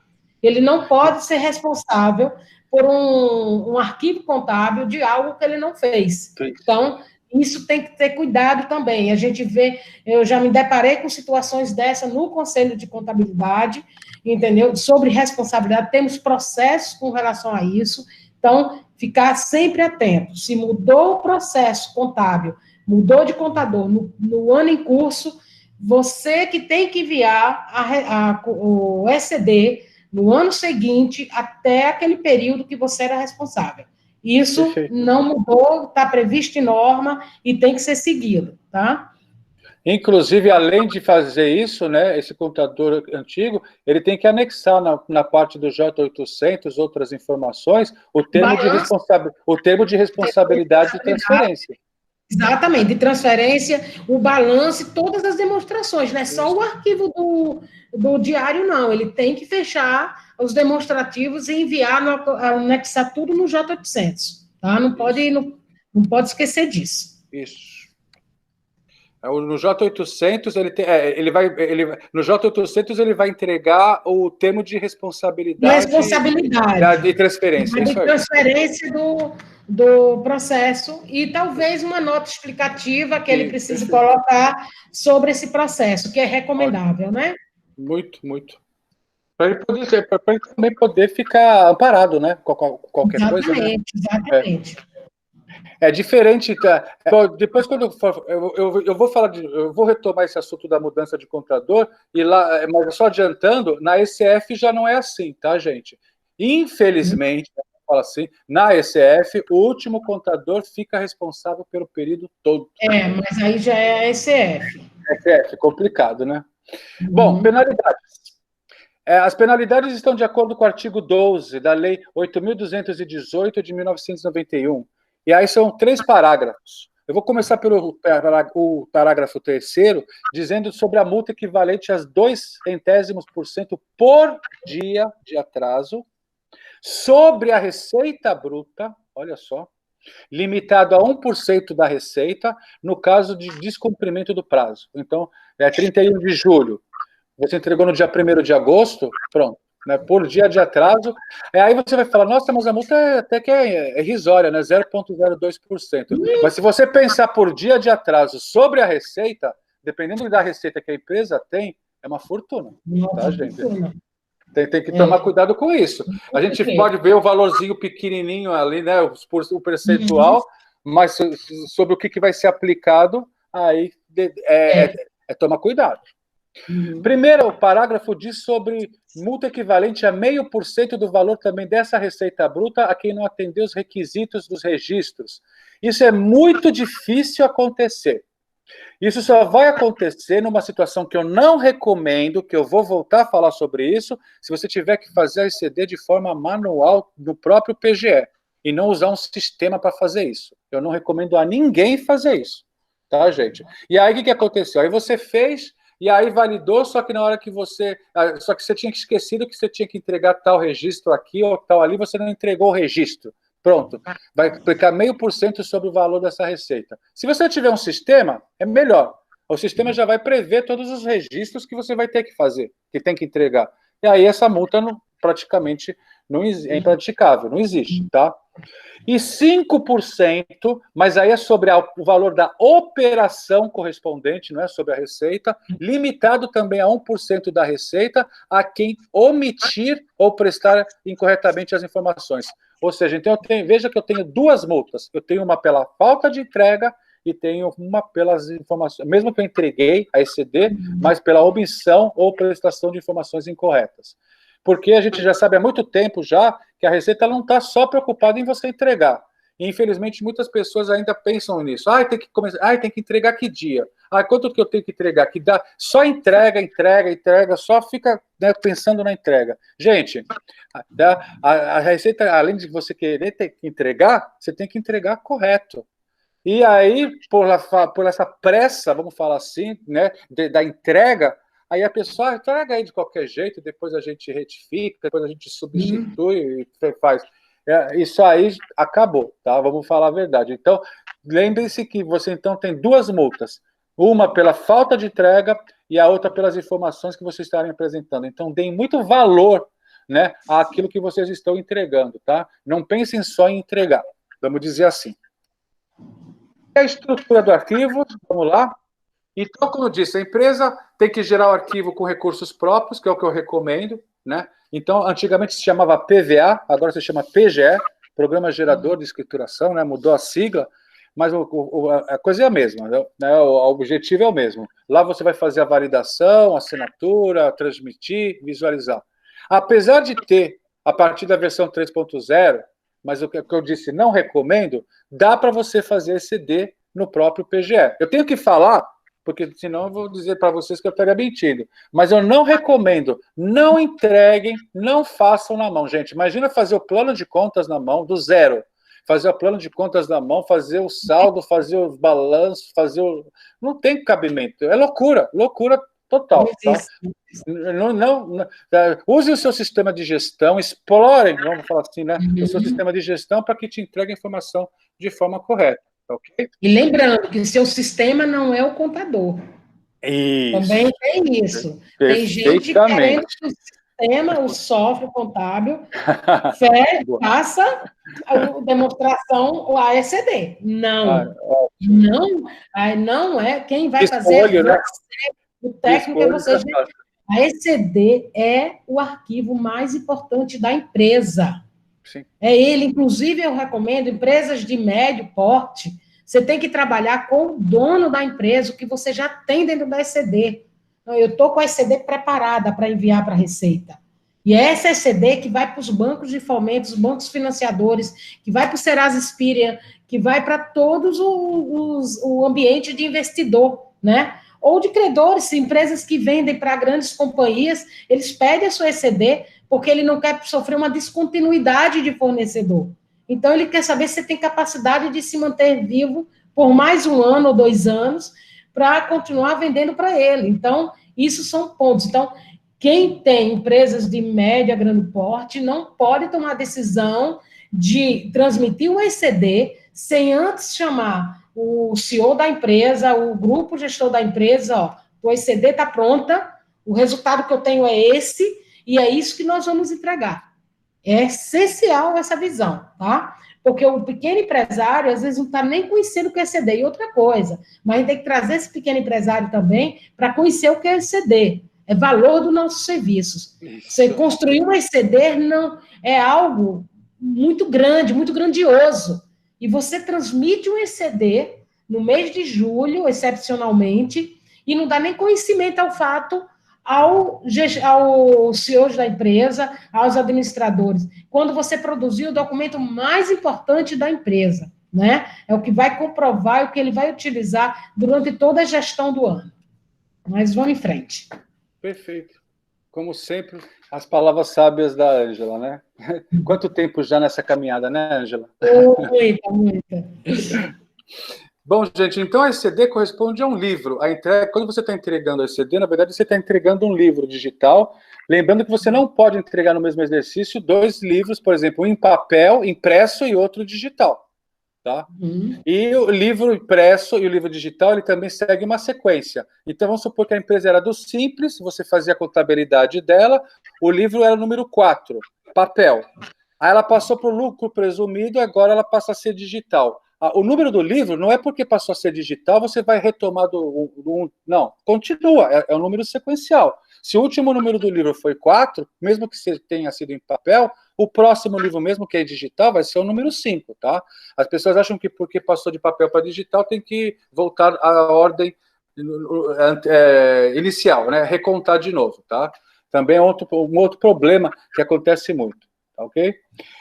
Ele não pode ser responsável por um arquivo contábil de algo que ele não fez. Então, isso tem que ter cuidado também. A gente vê, eu já me deparei com situações dessa no Conselho de Contabilidade, entendeu? Sobre responsabilidade, temos processos com relação a isso. Então, ficar sempre atento. Se mudou o processo contábil, mudou de contador no ano em curso, você que tem que enviar o ECD no ano seguinte, até aquele período que você era responsável. Isso Perfeito. Não mudou, está previsto em norma e tem que ser seguido, tá? Inclusive, além de fazer isso, né, esse contador antigo, ele tem que anexar na parte do J800 outras informações, o termo de responsabilidade de transferência. Exatamente, de transferência, o balanço, todas as demonstrações, não é só o arquivo do diário, não. Ele tem que fechar os demonstrativos e enviar, anexar tudo no J800, tá? Não pode esquecer disso. Isso. No J800, no J800 ele vai entregar o termo de responsabilidade de transferência. De transferência do processo e talvez uma nota explicativa que ele precise colocar sobre esse processo, que é recomendável, né? Muito, muito. Para ele também poder ficar amparado, né? Qualquer coisa. Né? Exatamente. É diferente. Depois, quando eu vou falar eu vou retomar esse assunto da mudança de contador, mas só adiantando, na ECF já não é assim, tá, gente? Infelizmente, fala assim, na ECF, o último contador fica responsável pelo período todo. Mas aí já é a ECF. ECF, complicado, né? Bom, penalidades. As penalidades estão de acordo com o artigo 12 da Lei 8.218 de 1991. E aí são 3 parágrafos. Eu vou começar pelo parágrafo 3º, dizendo sobre a multa equivalente a 0,02% por dia de atraso sobre a receita bruta, olha só, limitado a 1% da receita no caso de descumprimento do prazo. Então, 31 de julho, você entregou no dia 1º de agosto, pronto. Né, por dia de atraso, aí você vai falar, nossa, mas a multa até que é irrisória, né, 0,02%. Mas se você pensar por dia de atraso sobre a receita, dependendo da receita que a empresa tem, é uma fortuna, tá, gente? Tem que tomar cuidado com isso. A gente pode ver o valorzinho pequenininho ali, né, o percentual, mas sobre o que vai ser aplicado, aí é tomar cuidado. Primeiro, o parágrafo diz sobre multa equivalente a 0,5% do valor também dessa receita bruta a quem não atendeu os requisitos dos registros. Isso é muito difícil acontecer. Isso só vai acontecer numa situação que eu não recomendo, que eu vou voltar a falar sobre isso, se você tiver que fazer a ECD de forma manual no próprio PGE, e não usar um sistema para fazer isso. Eu não recomendo a ninguém fazer isso, tá, gente? E aí, o que aconteceu? Aí você fez... E aí validou, só que na hora que você tinha esquecido que você tinha que entregar tal registro aqui ou tal ali, você não entregou o registro. Pronto, vai aplicar 0,5% sobre o valor dessa receita. Se você tiver um sistema, é melhor. O sistema já vai prever todos os registros que você vai ter que fazer, que tem que entregar. E aí essa multa praticamente é impraticável, não existe, tá? E 5%, mas aí é sobre o valor da operação correspondente, não é sobre a receita, limitado também a 1% da receita a quem omitir ou prestar incorretamente as informações. Ou seja, então veja que eu tenho 2 multas. Eu tenho uma pela falta de entrega e tenho uma pelas informações, mesmo que eu entreguei a ECD, mas pela omissão ou prestação de informações incorretas. Porque a gente já sabe há muito tempo já que a Receita não está só preocupada em você entregar. E, infelizmente, muitas pessoas ainda pensam nisso. Tem que entregar que dia? Quanto que eu tenho que entregar? Que dá? Só entrega, só fica, né, pensando na entrega. Gente, a Receita, além de você querer ter que entregar, você tem que entregar correto. E aí, por essa pressa, vamos falar assim, né, da entrega, aí a pessoa entrega aí de qualquer jeito, depois a gente retifica, depois a gente substitui e faz. Isso aí acabou, tá? Vamos falar a verdade. Então, lembre-se que você então tem 2 multas. Uma pela falta de entrega e a outra pelas informações que vocês estarem apresentando. Então, deem muito valor, né, àquilo que vocês estão entregando, tá? Não pensem só em entregar, vamos dizer assim. A estrutura do arquivo, vamos lá. Então, como eu disse, a empresa tem que gerar o arquivo com recursos próprios, que é o que eu recomendo, né? Então, antigamente se chamava PVA, agora se chama PGE, Programa Gerador de Escrituração, né? Mudou a sigla, mas a coisa é a mesma, né? O objetivo é o mesmo. Lá você vai fazer a validação, a assinatura, transmitir, visualizar. Apesar de ter, a partir da versão 3.0, mas o que eu disse, não recomendo, dá para você fazer ECD no próprio PGE. Eu tenho que falar, porque senão eu vou dizer para vocês que eu estaria mentindo. Mas eu não recomendo, não entreguem, não façam na mão. Gente, imagina fazer o plano de contas na mão, do zero. Fazer o plano de contas na mão, fazer o saldo, fazer os balanços, Não tem cabimento. É loucura total. Tá? Não, use o seu sistema de gestão, explorem, vamos falar assim, né? O seu sistema de gestão para que te entregue a informação de forma correta. Ok? E lembrando que seu sistema não é o contador. Isso. Também tem isso. Tem gente querendo que o sistema, o software contábil, faça a demonstração, o AECD. Não. Não, não é. Quem vai fazer é você, o técnico é você. A ECD é o arquivo mais importante da empresa. Sim. É ele, inclusive, eu recomendo, empresas de médio porte, você tem que trabalhar com o dono da empresa, o que você já tem dentro da ECD. Eu estou com a ECD preparada para enviar para a Receita. E é essa ECD que vai para os bancos de fomento, os bancos financiadores, que vai para o Serasa Experian, que vai para todos o ambiente de investidor, né? Ou de credores, empresas que vendem para grandes companhias, eles pedem a sua ECD porque ele não quer sofrer uma descontinuidade de fornecedor. Então, ele quer saber se você tem capacidade de se manter vivo por mais 1 ano ou 2 anos para continuar vendendo para ele. Então, isso são pontos. Então, quem tem empresas de média, grande porte, não pode tomar a decisão de transmitir o ECD sem antes chamar o CEO da empresa, o grupo gestor da empresa, ó, o ECD está pronta, o resultado que eu tenho é esse, e é isso que nós vamos entregar. É essencial essa visão, tá? Porque o pequeno empresário, às vezes, não está nem conhecendo o que é ECD. E outra coisa, mas a gente tem que trazer esse pequeno empresário também para conhecer o que é ECD. É valor dos nossos serviços. Isso. Você construir um ECD não é algo muito grande, muito grandioso. E você transmite um ECD no mês de julho, excepcionalmente, e não dá nem conhecimento ao fato ao CEO da empresa, aos administradores. Quando você produzir o documento mais importante da empresa, né? É o que vai comprovar, o que ele vai utilizar durante toda a gestão do ano. Mas vamos em frente. Perfeito. Como sempre, as palavras sábias da Ângela, né? Quanto tempo já nessa caminhada, né, Ângela? Muita. Bom, gente, então a ECD corresponde a um livro. A entrega, quando você está entregando a ECD, na verdade, você está entregando um livro digital. Lembrando que você não pode entregar no mesmo exercício 2 livros, por exemplo, um em papel, impresso, e outro digital. Tá? E o livro impresso e o livro digital, ele também segue uma sequência. Então, vamos supor que a empresa era do Simples, você fazia a contabilidade dela, o livro era o número 4, papel. Aí ela passou para o lucro presumido, agora ela passa a ser digital. O número do livro não é porque passou a ser digital, você vai retomar não, continua, é um número sequencial. Se o último número do livro foi 4, mesmo que você tenha sido em papel, o próximo livro mesmo, que é digital, vai ser o número 5, tá? As pessoas acham que porque passou de papel para digital tem que voltar à ordem inicial, né? Recontar de novo, tá? Também é um outro problema que acontece muito, tá, ok?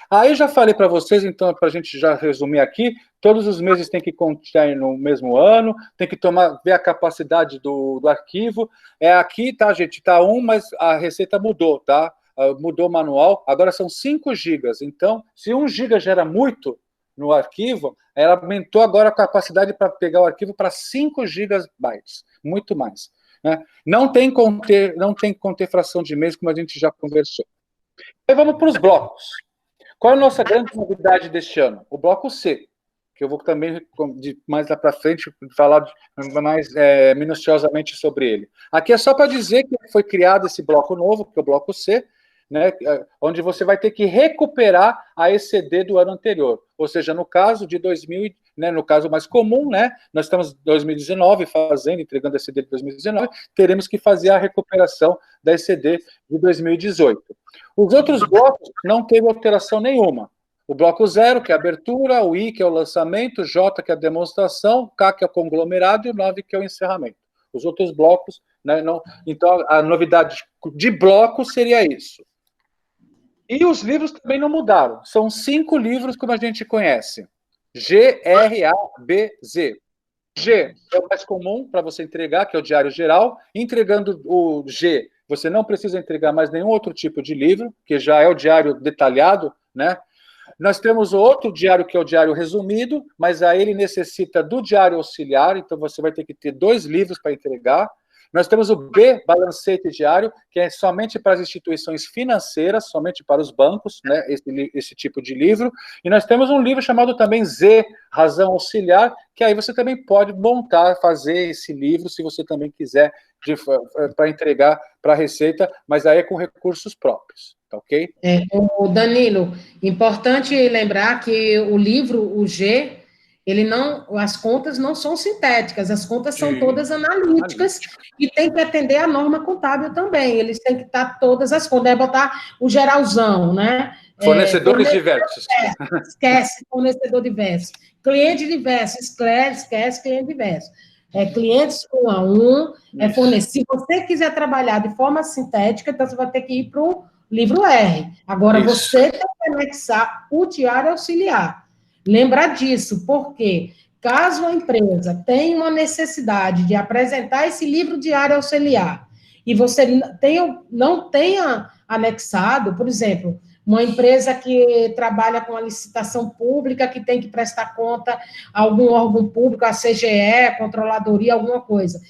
Aí já falei para vocês, então, para a gente já resumir aqui, todos os meses tem que contar no mesmo ano, tem que ver a capacidade do arquivo. Aqui, tá, gente? Tá 1, mas a receita mudou, tá? Mudou o manual, agora são 5 gigas. Então, se 1 giga já era muito no arquivo, ela aumentou agora a capacidade para pegar o arquivo para 5 gigabytes, muito mais. Né? Não tem que conter fração de mês, como a gente já conversou. Aí vamos para os blocos. Qual é a nossa grande novidade deste ano? O bloco C, que eu vou também, mais lá para frente, falar mais minuciosamente sobre ele. Aqui é só para dizer que foi criado esse bloco novo, que é o bloco C, né, onde você vai ter que recuperar a ECD do ano anterior. Ou seja, no caso de 2000, né, no caso mais comum, né, nós estamos em 2019 entregando a ECD de 2019, teremos que fazer a recuperação da ECD de 2018. Os outros blocos não teve alteração nenhuma. O bloco 0, que é a abertura, o I, que é o lançamento, o J, que é a demonstração, o K, que é o conglomerado, e o 9, que é o encerramento. Os outros blocos, né, não. Então, a novidade de bloco seria isso. E os livros também não mudaram. São 5 livros como a gente conhece. G, R, A, B, Z. G é o mais comum para você entregar, que é o diário geral. Entregando o G, você não precisa entregar mais nenhum outro tipo de livro, que já é o diário detalhado, né? Nós temos outro diário, que é o diário resumido, mas aí ele necessita do diário auxiliar, então você vai ter que ter 2 livros para entregar. Nós temos o B, balancete diário, que é somente para as instituições financeiras, somente para os bancos, né, esse tipo de livro. E nós temos um livro chamado também Z, razão auxiliar, que aí você também pode montar, fazer esse livro, se você também quiser, para entregar para a Receita, mas aí é com recursos próprios, tá ok? O Danilo, importante lembrar que o livro, o G, ele não, as contas não são sintéticas, as contas são todas analíticas e tem que atender a norma contábil também. Eles têm que estar todas as contas, é botar o geralzão, né? Fornecedores diversos. Esquece fornecedor diverso. Cliente diverso, esquece cliente diverso. Clientes 1 a 1, se você quiser trabalhar de forma sintética, então você vai ter que ir para o livro R. Agora, você tem que anexar o diário auxiliar. Lembrar disso, porque caso a empresa tenha uma necessidade de apresentar esse livro diário auxiliar e você não tenha anexado, por exemplo, uma empresa que trabalha com a licitação pública, que tem que prestar conta a algum órgão público, a CGE, a Controladoria, alguma coisa.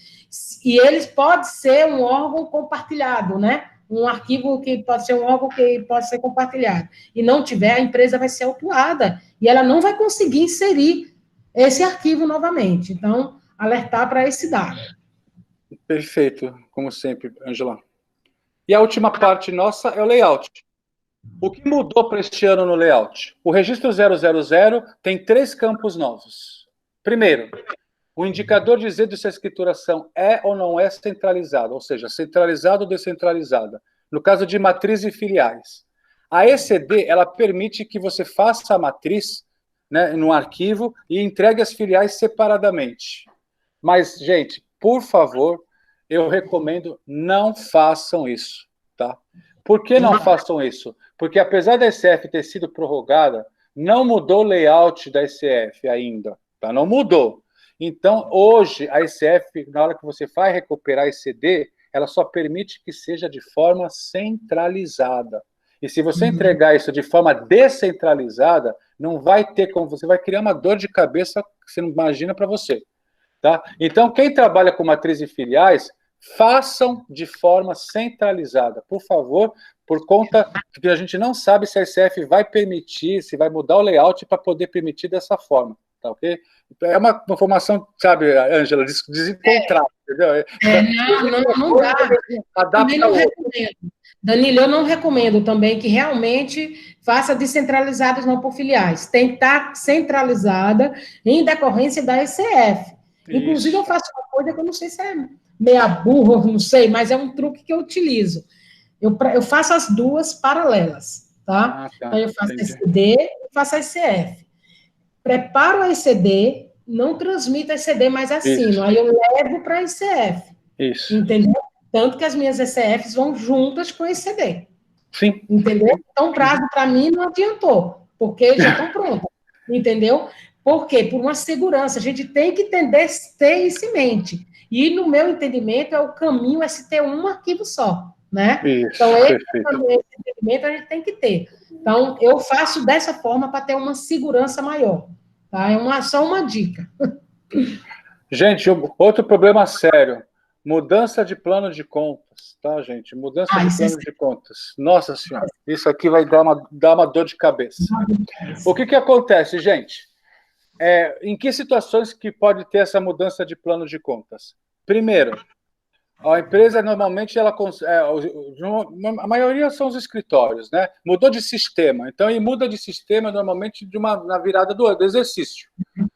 E eles pode ser um órgão compartilhado, né? Um arquivo que pode ser um órgão que pode ser compartilhado. E não tiver, a empresa vai ser autuada e ela não vai conseguir inserir esse arquivo novamente. Então, alertar para esse dado. Perfeito, como sempre, Ângela. E a última parte nossa é o layout. O que mudou para este ano no layout? O registro 000 tem 3 campos novos. Primeiro, o indicador dizendo se a escrituração é ou não é centralizada, ou seja, centralizada ou descentralizada. No caso de matriz e filiais. A ECD, ela permite que você faça a matriz, né, no arquivo e entregue as filiais separadamente. Mas, gente, por favor, eu recomendo, não façam isso, tá? Por que não façam isso? Porque apesar da ECF ter sido prorrogada, não mudou o layout da ECF ainda, tá? Não mudou. Então, hoje, a ECF, na hora que você vai recuperar a ECD, ela só permite que seja de forma centralizada. E se você entregar isso de forma descentralizada, não vai ter como, você vai criar uma dor de cabeça que você não imagina para você. Tá? Então, quem trabalha com matriz e filiais, façam de forma centralizada, por favor, por conta que a gente não sabe se a ECF vai permitir, se vai mudar o layout para poder permitir dessa forma, tá ok? É uma informação, sabe, Ângela, desencontrada, entendeu? Não dá. Também não recomendo. Danilo, eu não recomendo também que realmente faça descentralizadas, não por filiais. Tem que estar centralizada em decorrência da ECF. Inclusive, eu faço uma coisa que eu não sei se é meia burro, não sei, mas é um truque que eu utilizo. Eu faço as duas paralelas, tá? Então, eu faço a ECD e faço a ECF. Preparo a ECD, não transmito a ECD, mas assino. Aí eu levo para a ECF. Isso. Entendeu? Tanto que as minhas ECFs vão juntas com a ECD. Sim. Entendeu? Então, o prazo para mim não adiantou, porque já estão prontas. Entendeu? Por quê? Por uma segurança. A gente tem que ter isso em mente. E, no meu entendimento, o caminho é se ter um arquivo só, né? Isso, então, esse entendimento a gente tem que ter. Então, eu faço dessa forma para ter uma segurança maior. Tá? Só uma dica. Gente, outro problema sério. Mudança de plano de contas, tá, gente? Mudança de plano de contas. Nossa Senhora, isso aqui vai dar uma dor de cabeça. O que acontece, gente? Em que situações que pode ter essa mudança de plano de contas? Primeiro, a empresa normalmente, a maioria são os escritórios, né? Mudou de sistema. Então, e muda de sistema normalmente na virada do exercício.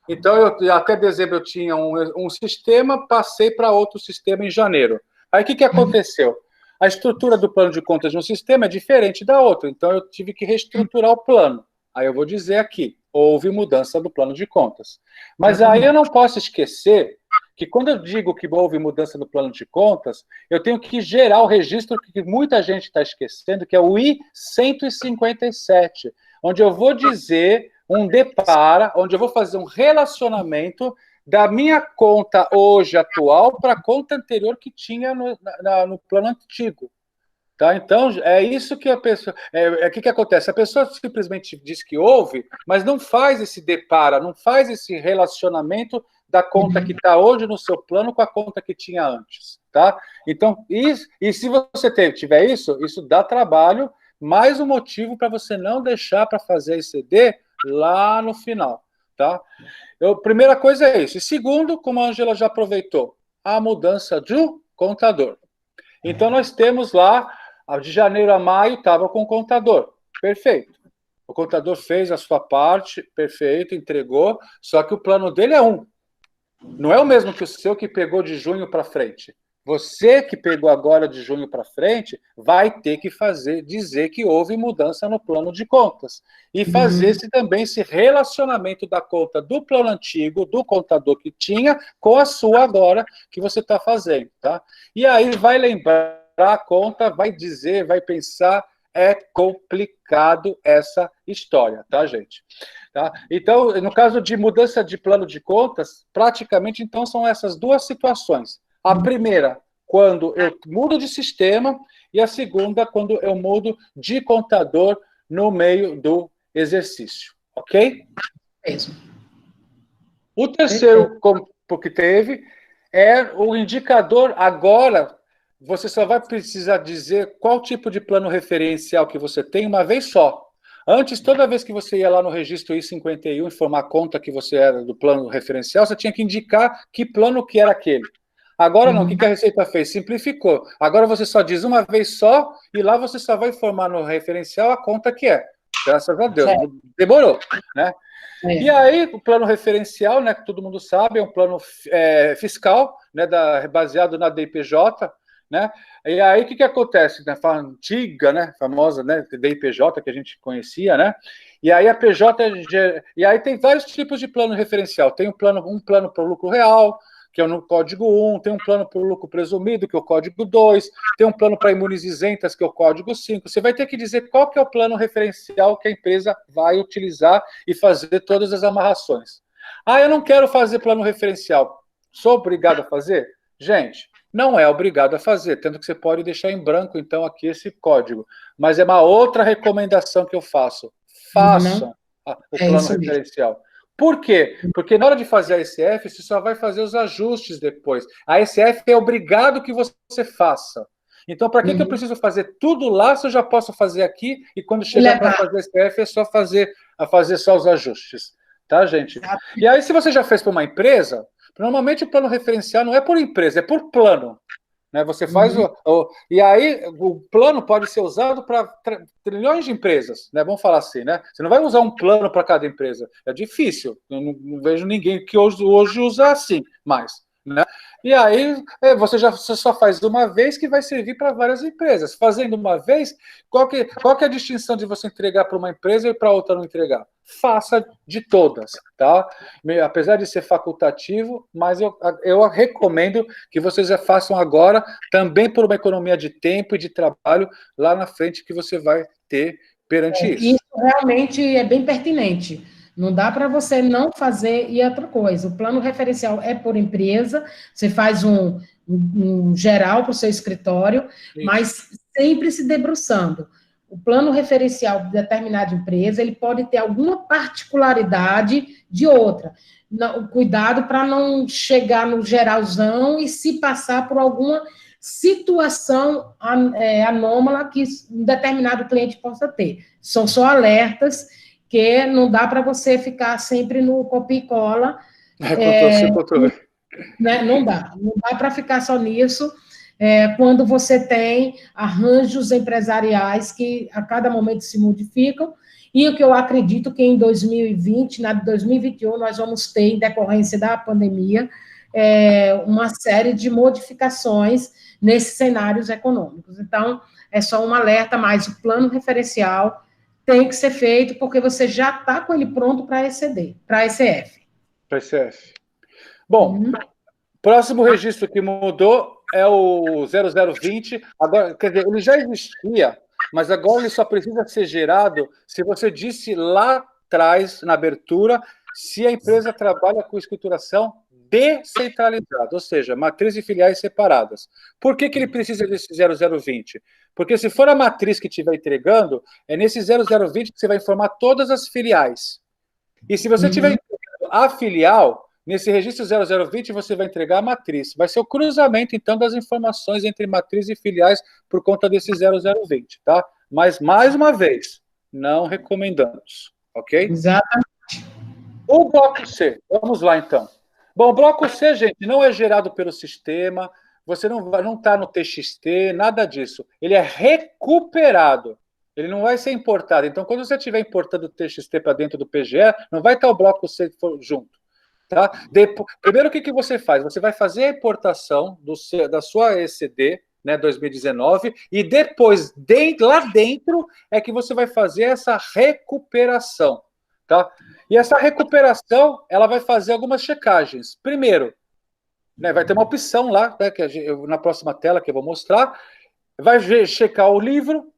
Então, até dezembro eu tinha um sistema, passei para outro sistema em janeiro. Aí, o que aconteceu? A estrutura do plano de contas de um sistema é diferente da outra, então eu tive que reestruturar o plano. Aí eu vou dizer aqui, houve mudança do plano de contas. Mas aí eu não posso esquecer que quando eu digo que houve mudança no plano de contas, eu tenho que gerar o registro que muita gente está esquecendo, que é o I-157, onde eu vou dizer onde eu vou fazer um relacionamento da minha conta hoje atual para a conta anterior que tinha no plano antigo. Tá? Então, é isso que a pessoa... O que acontece? A pessoa simplesmente diz que houve, mas não faz esse depara, não faz esse relacionamento da conta que está hoje no seu plano com a conta que tinha antes, tá? Então, e se você tiver isso dá trabalho, mais um motivo para você não deixar para fazer ECD lá no final, tá? Primeira coisa é isso. E segundo, como a Ângela já aproveitou, a mudança do contador. Então, nós temos lá, de janeiro a maio, estava com o contador. Perfeito. O contador fez a sua parte, perfeito, entregou, só que o plano dele é um. Não é o mesmo que o seu que pegou de junho para frente. Você que pegou agora de junho para frente vai ter que dizer que houve mudança no plano de contas. E fazer também esse relacionamento da conta do plano antigo, do contador que tinha, com a sua agora, que você está fazendo. Tá? E aí vai lembrar a conta, vai dizer, vai pensar, é complicado essa história, tá, gente? Tá? Então, no caso de mudança de plano de contas, praticamente, então, são essas duas situações. A primeira, quando eu mudo de sistema, e a segunda, quando eu mudo de contador no meio do exercício, ok? Mesmo. O terceiro que teve é o indicador. Agora, você só vai precisar dizer qual tipo de plano referencial que você tem uma vez só. Antes, toda vez que você ia lá no registro I-51 informar a conta que você era do plano referencial, você tinha que indicar que plano que era aquele. Agora não, o que a Receita fez? Simplificou. Agora você só diz uma vez só e lá você só vai informar no referencial a conta que é. Graças a Deus. Demorou, né? E aí, o plano referencial, né, que todo mundo sabe, é um plano fiscal, né, baseado na DIPJ, né? E aí, o que acontece? Na antiga, né, famosa, né, DIPJ, que a gente conhecia, né? E aí, a PJ... E aí, tem vários tipos de plano referencial. Tem um plano para o lucro real, que é no código 1, tem um plano para o lucro presumido, que é o código 2, tem um plano para imunes isentas, que é o código 5. Você vai ter que dizer qual que é o plano referencial que a empresa vai utilizar e fazer todas as amarrações. Ah, eu não quero fazer plano referencial. Sou obrigado a fazer? Gente, não é obrigado a fazer, tanto que você pode deixar em branco, então, aqui esse código. Mas é uma outra recomendação que eu faço. Façam o plano referencial. Por quê? Porque na hora de fazer a ECF, você só vai fazer os ajustes depois. A ECF é obrigado que você faça. Então, para que eu preciso fazer tudo lá se eu já posso fazer aqui e quando chegar para fazer a ECF é só fazer só os ajustes. Tá, gente? E aí, se você já fez para uma empresa, normalmente o plano referencial não é por empresa, é por plano. Né? Você faz e aí o plano pode ser usado para trilhões de empresas, né? Vamos falar assim, né? Você não vai usar um plano para cada empresa, é difícil. Eu não vejo ninguém que hoje usa assim, mais, né? E aí você só faz de uma vez que vai servir para várias empresas. Fazendo uma vque é a distinção de você entregar para uma empresa e para outra não entregar? Faça de todas, tá? Apesar de ser facultativo, mas eu recomendo que vocês já façam agora, também por uma economia de tempo e de trabalho lá na frente que você vai ter perante isso. Isso realmente é bem pertinente. Não dá para você não fazer. E outra coisa, o plano referencial é por empresa, você faz um geral para o seu escritório, mas sempre se debruçando. O plano referencial de determinada empresa, ele pode ter alguma particularidade de outra. Cuidado para não chegar no geralzão e se passar por alguma situação anômala que um determinado cliente possa ter. São só alertas que não dá para você ficar sempre no copia e cola. Né? Não dá para ficar só nisso. Quando você tem arranjos empresariais que a cada momento se modificam, e o que eu acredito que em 2020, na 2021, nós vamos ter, em decorrência da pandemia, uma série de modificações nesses cenários econômicos. Então, é só um alerta, mas o plano referencial tem que ser feito, porque você já está com ele pronto para ECD, para ECF. Para ECF. Bom, próximo registro que mudou é o 0020. Agora, quer dizer, ele já existia, mas agora ele só precisa ser gerado se você disse lá atrás, na abertura, se a empresa trabalha com escrituração descentralizada, ou seja, matriz e filiais separadas. Por que ele precisa desse 0020? Porque se for a matriz que estiver entregando, é nesse 0020 que você vai informar todas as filiais. E se você tiver entregando a filial, Nesse registro 0020, você vai entregar a matriz. Vai ser o cruzamento, então, das informações entre matriz e filiais por conta desse 0020, tá? Mas, mais uma vez, não recomendamos, ok? Exatamente. O bloco C, vamos lá, então. Bom, o bloco C, gente, não é gerado pelo sistema, você não está no TXT, nada disso. Ele é recuperado. Ele não vai ser importado. Então, quando você estiver importando o TXT para dentro do PGE, não vai estar o bloco C junto. Tá? Primeiro, o que você faz? Você vai fazer a importação da sua ECD, né, 2019, e depois, lá dentro, é que você vai fazer essa recuperação. Tá? E essa recuperação, ela vai fazer algumas checagens. Primeiro, né, vai ter uma opção lá, né, na próxima tela que eu vou mostrar, vai checar o livro.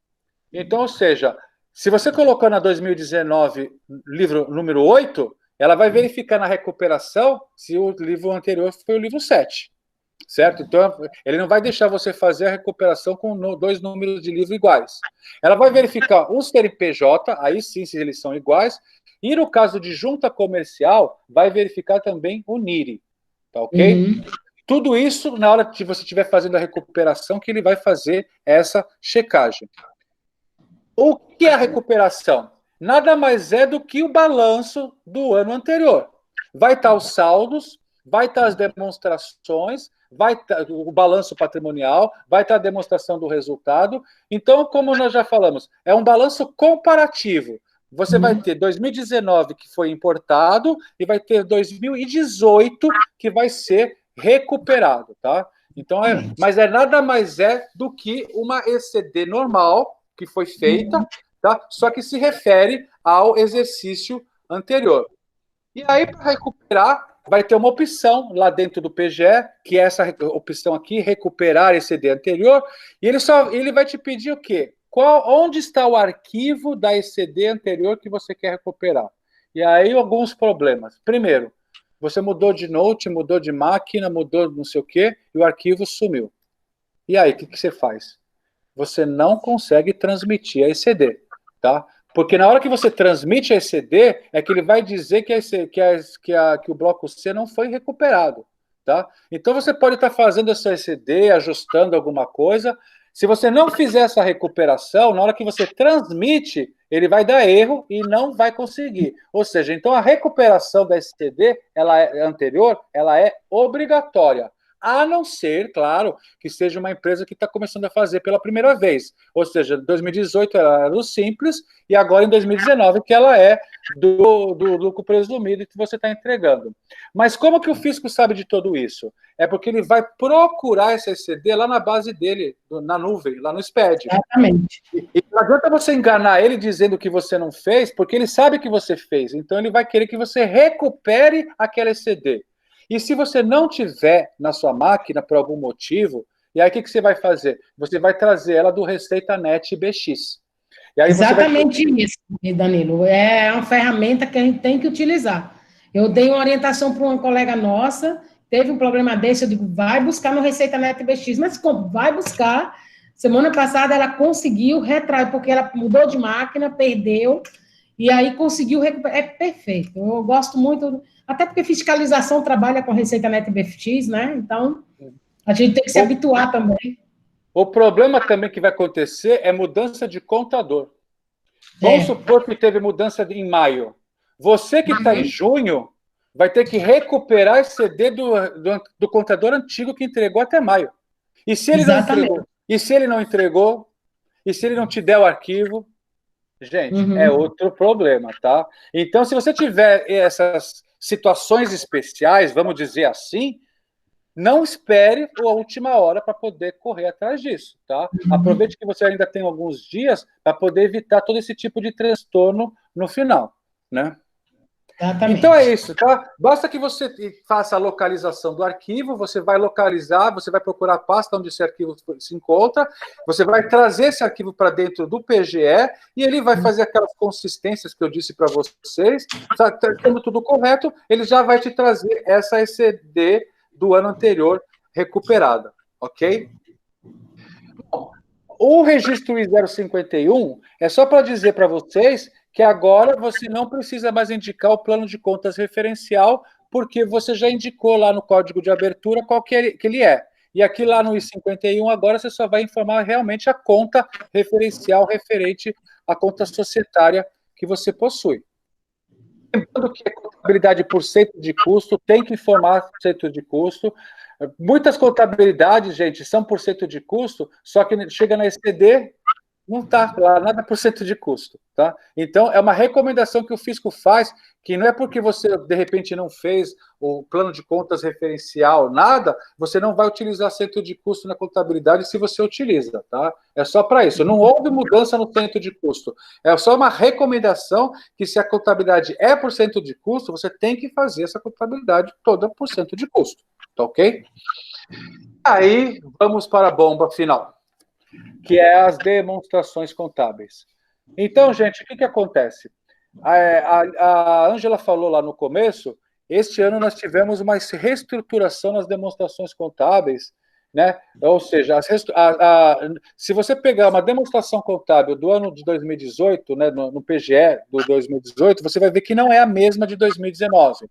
Então, ou seja, se você colocou na 2019 livro número 8, ela vai verificar na recuperação se o livro anterior foi o livro 7, certo? Então, ele não vai deixar você fazer a recuperação com 2 números de livro iguais. Ela vai verificar um CNPJ, aí sim, se eles são iguais, e no caso de junta comercial, vai verificar também o NIRI, tá ok? Uhum. Tudo isso, na hora que você estiver fazendo a recuperação, que ele vai fazer essa checagem. O que é a recuperação? Nada mais é do que o balanço do ano anterior. Vai estar os saldos, vai estar as demonstrações, vai estar o balanço patrimonial, vai estar a demonstração do resultado. Então, como nós já falamos, é um balanço comparativo. Você vai ter 2019, que foi importado, e vai ter 2018, que vai ser recuperado, tá? Então, mas nada mais do que uma ECD normal, que foi feita, tá? Só que se refere ao exercício anterior. E aí, para recuperar, vai ter uma opção lá dentro do PGE, que é essa opção aqui, recuperar ECD anterior, e ele vai te pedir o quê? Onde está o arquivo da ECD anterior que você quer recuperar? E aí, alguns problemas. Primeiro, você mudou de note, mudou de máquina, mudou não sei o quê, e o arquivo sumiu. E aí, o que você faz? Você não consegue transmitir a ECD, tá? Porque na hora que você transmite a ECD, é que ele vai dizer que o bloco C não foi recuperado, tá? Então você pode estar fazendo essa ECD, ajustando alguma coisa. Se você não fizer essa recuperação, na hora que você transmite, ele vai dar erro e não vai conseguir. Ou seja, então a recuperação da ECD, anterior, ela é obrigatória. A não ser, claro, que seja uma empresa que está começando a fazer pela primeira vez. Ou seja, em 2018 ela era do Simples, e agora em 2019 que ela é do lucro presumido que você está entregando. Mas como que o fisco sabe de tudo isso? É porque ele vai procurar essa ECD lá na base dele, na nuvem, lá no SPED. Exatamente. E não adianta você enganar ele dizendo que você não fez, porque ele sabe que você fez. Então ele vai querer que você recupere aquela ECD. E se você não tiver na sua máquina por algum motivo, e aí o que você vai fazer? Você vai trazer ela do Receita Net BX. E aí exatamente isso, Danilo. É uma ferramenta que a gente tem que utilizar. Eu dei uma orientação para uma colega nossa, teve um problema desse, eu digo, vai buscar no Receita Net BX. Mas como? Vai buscar. Semana passada ela conseguiu retrair, porque ela mudou de máquina, perdeu, e aí conseguiu recuperar. É perfeito. Eu gosto muito, até porque fiscalização trabalha com Receita Net BX, né? Então, a gente tem que se habituar também. O problema também que vai acontecer é mudança de contador. Vamos supor que teve mudança em maio. Você que está em junho vai ter que recuperar esse CD do contador antigo que entregou até maio. E se ele não entregou? E se ele não entregou? E se ele não te der o arquivo? Gente, é outro problema, tá? Então, se você tiver essas situações especiais, vamos dizer assim, não espere a última hora para poder correr atrás disso, tá? Aproveite que você ainda tem alguns dias para poder evitar todo esse tipo de transtorno no final, né? Exatamente. Então é isso, tá? Basta que você faça a localização do arquivo, você vai localizar, você vai procurar a pasta onde esse arquivo se encontra, você vai trazer esse arquivo para dentro do PGE e ele vai fazer aquelas consistências que eu disse para vocês, tá tendo tudo correto, ele já vai te trazer essa ECD do ano anterior recuperada, ok? Bom, o registro I-051 é só para dizer para vocês que agora você não precisa mais indicar o plano de contas referencial porque você já indicou lá no código de abertura qual que ele é. E aqui lá no I-51, agora você só vai informar realmente a conta referencial referente à conta societária que você possui. Lembrando que a contabilidade por cento de custo tem que informar cento de custo. Muitas contabilidades, gente, são por cento de custo, só que chega na ECD, não está lá nada por cento de custo, tá? Então, é uma recomendação que o fisco faz, que não é porque você, de repente, não fez o plano de contas referencial, nada, você não vai utilizar cento de custo na contabilidade se você utiliza, tá? É só para isso. Não houve mudança no cento de custo. É só uma recomendação que se a contabilidade é por cento de custo, você tem que fazer essa contabilidade toda por cento de custo, tá ok? Aí, vamos para a bomba final, que é as demonstrações contábeis. Então, gente, o que acontece? A Ângela falou lá no começo, este ano nós tivemos uma reestruturação nas demonstrações contábeis, né? Ou seja, se você pegar uma demonstração contábil do ano de 2018, né, no PGE do 2018, você vai ver que não é a mesma de 2019.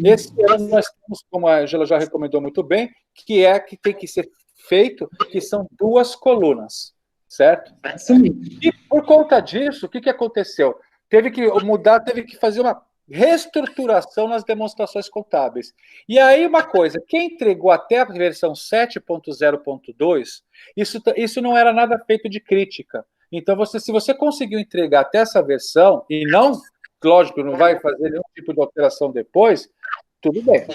Esse ano nós temos, como a Ângela já recomendou muito bem, que tem que ser feito, que são 2 colunas, certo? E por conta disso, o que aconteceu? Teve que mudar, teve que fazer uma reestruturação nas demonstrações contábeis. E aí uma coisa, quem entregou até a versão 7.0.2, isso não era nada feito de crítica. Então, se você conseguiu entregar até essa versão, e não, lógico, não vai fazer nenhum tipo de alteração depois, tudo bem.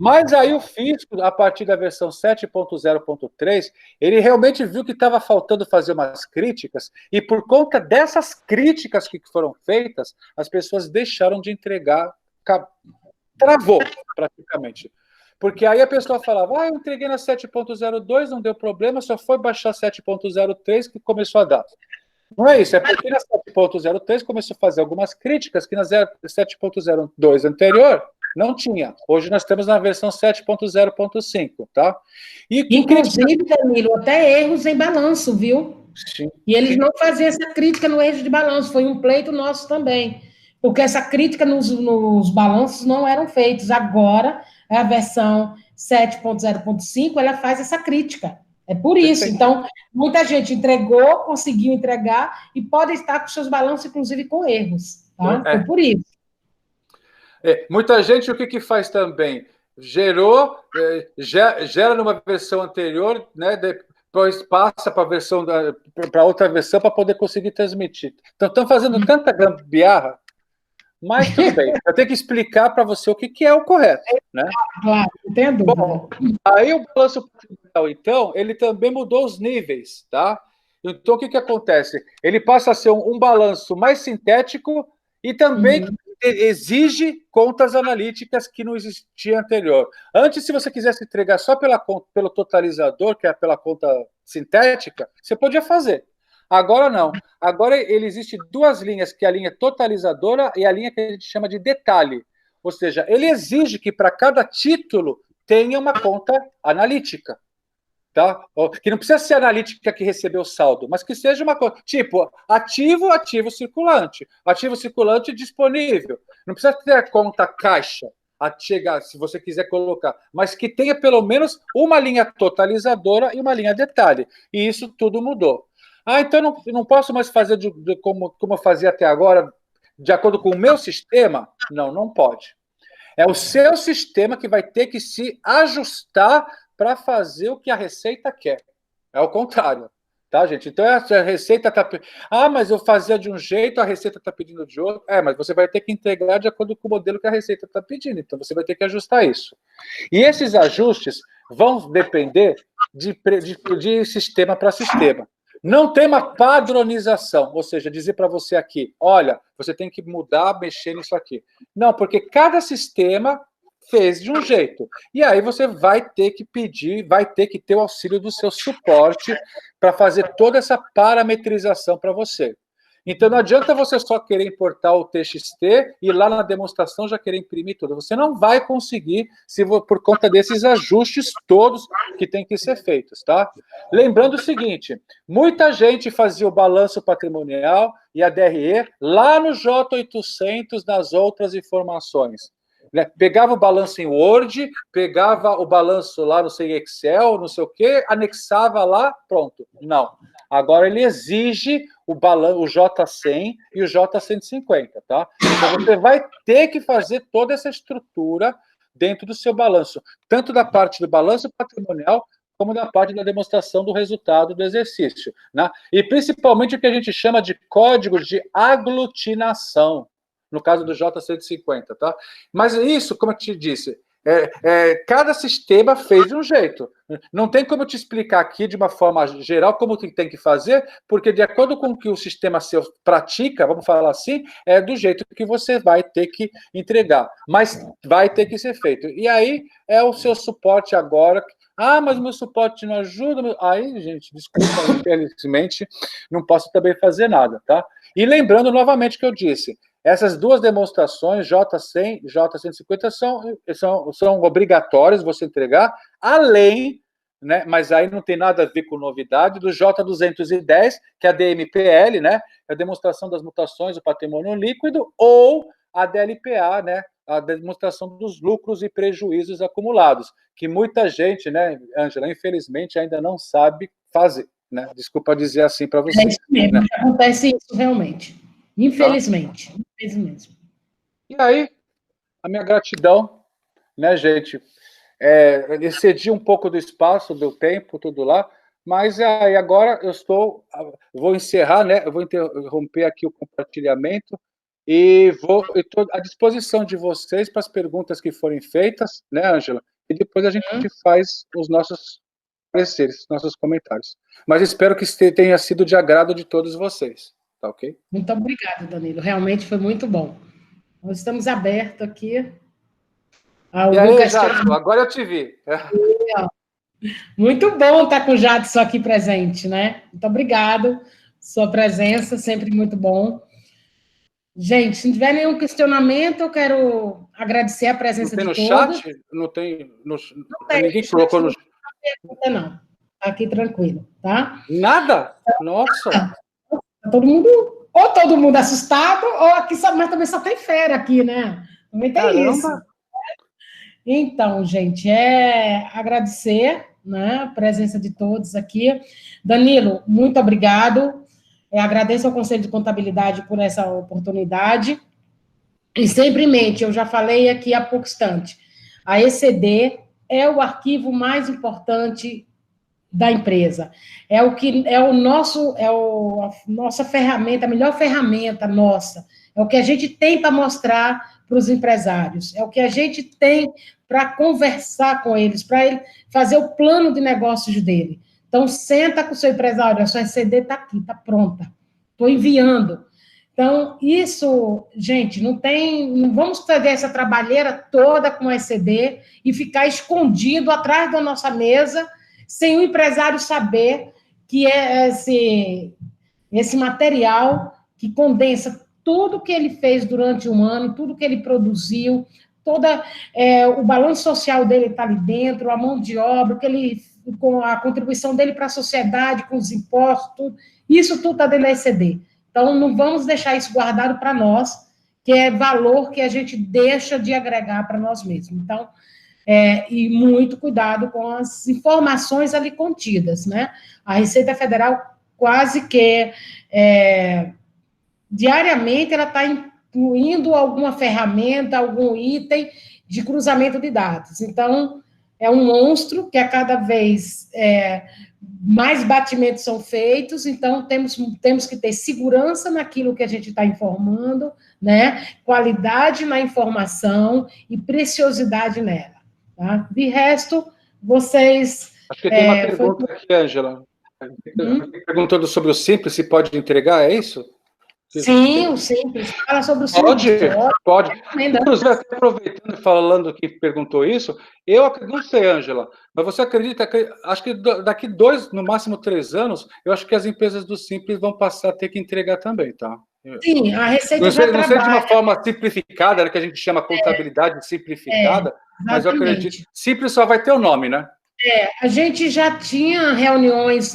Mas aí o fisco, a partir da versão 7.0.3, ele realmente viu que estava faltando fazer umas críticas, e por conta dessas críticas que foram feitas, as pessoas deixaram de entregar, travou praticamente. Porque aí a pessoa falava, eu entreguei na 7.02, não deu problema, só foi baixar 7.03 que começou a dar. Não é isso, é porque na 7.03 começou a fazer algumas críticas que na 7.02 anterior não tinha. Hoje nós estamos na versão 7.0.5, tá? Inclusive, Danilo, até erros em balanço, viu? Sim. E eles não faziam essa crítica no erro de balanço, foi um pleito nosso também. Porque essa crítica nos balanços não eram feitos. Agora, a versão 7.0.5, ela faz essa crítica. É por isso. Perfeito. Então, muita gente entregou, conseguiu entregar, e pode estar com seus balanços, inclusive, com erros. Tá? Foi por isso. Muita gente, o que faz também? Gera numa versão anterior, né? Depois passa para outra versão para poder conseguir transmitir. Então, estão fazendo tanta gambiarra, mas tudo bem. Eu tenho que explicar para você o que é o correto, né? Claro, entendo. Bom, aí o balanço patrimonial, então, ele também mudou os níveis, tá? Então, o que acontece? Ele passa a ser um balanço mais sintético e também exige contas analíticas que não existia anterior. Antes, se você quisesse entregar só pelo totalizador, que é pela conta sintética, você podia fazer. Agora não. Agora ele existe 2 linhas, que é a linha totalizadora e a linha que a gente chama de detalhe. Ou seja, ele exige que para cada título tenha uma conta analítica. Tá? Que não precisa ser analítica que recebeu saldo, mas que seja uma coisa, tipo, ativo circulante disponível. Não precisa ter a conta caixa a chegar, se você quiser colocar, mas que tenha pelo menos uma linha totalizadora e uma linha detalhe. E isso tudo mudou. Então não posso mais fazer como eu fazia até agora, de acordo com o meu sistema? Não pode. É o seu sistema que vai ter que se ajustar para fazer o que a Receita quer. É o contrário, tá, gente? Então, a Receita está... mas eu fazia de um jeito, a Receita está pedindo de outro. Mas você vai ter que entregar de acordo com o modelo que a Receita está pedindo. Então, você vai ter que ajustar isso. E esses ajustes vão depender de sistema para sistema. Não tem uma padronização, ou seja, dizer para você aqui, olha, você tem que mudar, mexer nisso aqui. Não, porque cada sistema fez de um jeito. E aí você vai ter que pedir, vai ter que ter o auxílio do seu suporte para fazer toda essa parametrização para você. Então não adianta você só querer importar o TXT e lá na demonstração já querer imprimir tudo. Você não vai conseguir por conta desses ajustes todos que tem que ser feitos, tá? Lembrando o seguinte, muita gente fazia o balanço patrimonial e a DRE lá no J800 nas outras informações. né? Pegava o balanço em Word, pegava o balanço lá, não sei, Excel, não sei o quê, anexava lá, pronto. Não. Agora ele exige o balanço, o J100 e o J150, tá? Então você vai ter que fazer toda essa estrutura dentro do seu balanço, tanto da parte do balanço patrimonial, como da parte da demonstração do resultado do exercício, né? E principalmente o que a gente chama de códigos de aglutinação, no caso do J150, tá? Mas isso, como eu te disse, cada sistema fez de um jeito. Não tem como eu te explicar aqui de uma forma geral como tem que fazer, porque de acordo com o que o sistema seu pratica, vamos falar assim, é do jeito que você vai ter que entregar. Mas vai ter que ser feito. E aí é o seu suporte agora. Ah, mas o meu suporte não ajuda. Aí, gente, desculpa, infelizmente, não posso também fazer nada, tá? E lembrando novamente que eu disse, essas duas demonstrações, J100 e J150, são obrigatórias você entregar, além, né, mas aí não tem nada a ver com novidade, do J210, que é a DMPL, né, a demonstração das mutações do patrimônio líquido, ou a DLPA, né, a demonstração dos lucros e prejuízos acumulados, que muita gente, né, Ângela, infelizmente ainda não sabe fazer, né? Desculpa dizer assim para você. É isso mesmo, né? acontece isso realmente. Infelizmente. Tá? Infelizmente. E aí, a minha gratidão, né, gente? Excedi um pouco do espaço, do tempo, tudo lá, mas aí agora vou encerrar, né? Eu vou interromper aqui o compartilhamento e estou à disposição de vocês para as perguntas que forem feitas, né, Ângela? E depois a gente faz os nossos pareceres, nossos comentários. Mas espero que tenha sido de agrado de todos vocês, tá ok? Muito obrigada, Danilo. Realmente foi muito bom. Nós estamos abertos aqui. E aí, Jadson, agora eu te vi. Muito bom estar com o Jadson aqui presente, né? Muito obrigado. Sua presença, sempre muito bom. Gente, se não tiver nenhum questionamento, eu quero agradecer a presença de todos. Não tem no chat? Não tem. Não tem, ninguém colocou no chat. Não, aqui tranquilo, tá? Nada? Nossa! Tá todo mundo assustado, ou aqui mas também só tem fera aqui, né? Também tem Caramba. Isso. Então, gente, agradecer, né, a presença de todos aqui. Danilo, muito obrigado. Agradeço ao Conselho de Contabilidade por essa oportunidade. E sempre em mente, eu já falei aqui há pouco instante, a ECD é o arquivo mais importante da empresa. É a nossa ferramenta, a melhor ferramenta nossa. É o que a gente tem para mostrar para os empresários. É o que a gente tem para conversar com eles, para ele fazer o plano de negócios dele. Então, senta com o seu empresário, a sua ECD está aqui, está pronta. Estou enviando. Então, isso, gente, não vamos fazer essa trabalheira toda com a ECD e ficar escondido atrás da nossa mesa, sem o empresário saber que é esse material que condensa tudo que ele fez durante um ano, tudo que ele produziu, o balanço social dele está ali dentro, a mão de obra, com a contribuição dele para a sociedade, com os impostos, tudo, isso tudo está dentro da ECD. Então, não vamos deixar isso guardado para nós, que é valor que a gente deixa de agregar para nós mesmos. Então, e muito cuidado com as informações ali contidas, né? A Receita Federal quase que diariamente ela está incluindo alguma ferramenta, algum item de cruzamento de dados. Então, é um monstro que a cada vez mais batimentos são feitos, então temos que ter segurança naquilo que a gente está informando, né? Qualidade na informação e preciosidade nela. Tá? De resto, vocês... Acho que tem uma pergunta aqui, Ângela. Perguntando sobre o Simples, se pode entregar, é isso? Sim, o Simples. Fala sobre o Simples. Pode. Inclusive, aproveitando e falando que perguntou isso, eu não sei, Ângela, mas você acredita que, acho que daqui 2, no máximo 3 anos, eu acho que as empresas do Simples vão passar a ter que entregar também, tá? Sim, a Receita já trabalha. Não sei de uma forma simplificada, né, que a gente chama contabilidade simplificada, mas eu acredito. Simples só vai ter o nome, né? A gente já tinha reuniões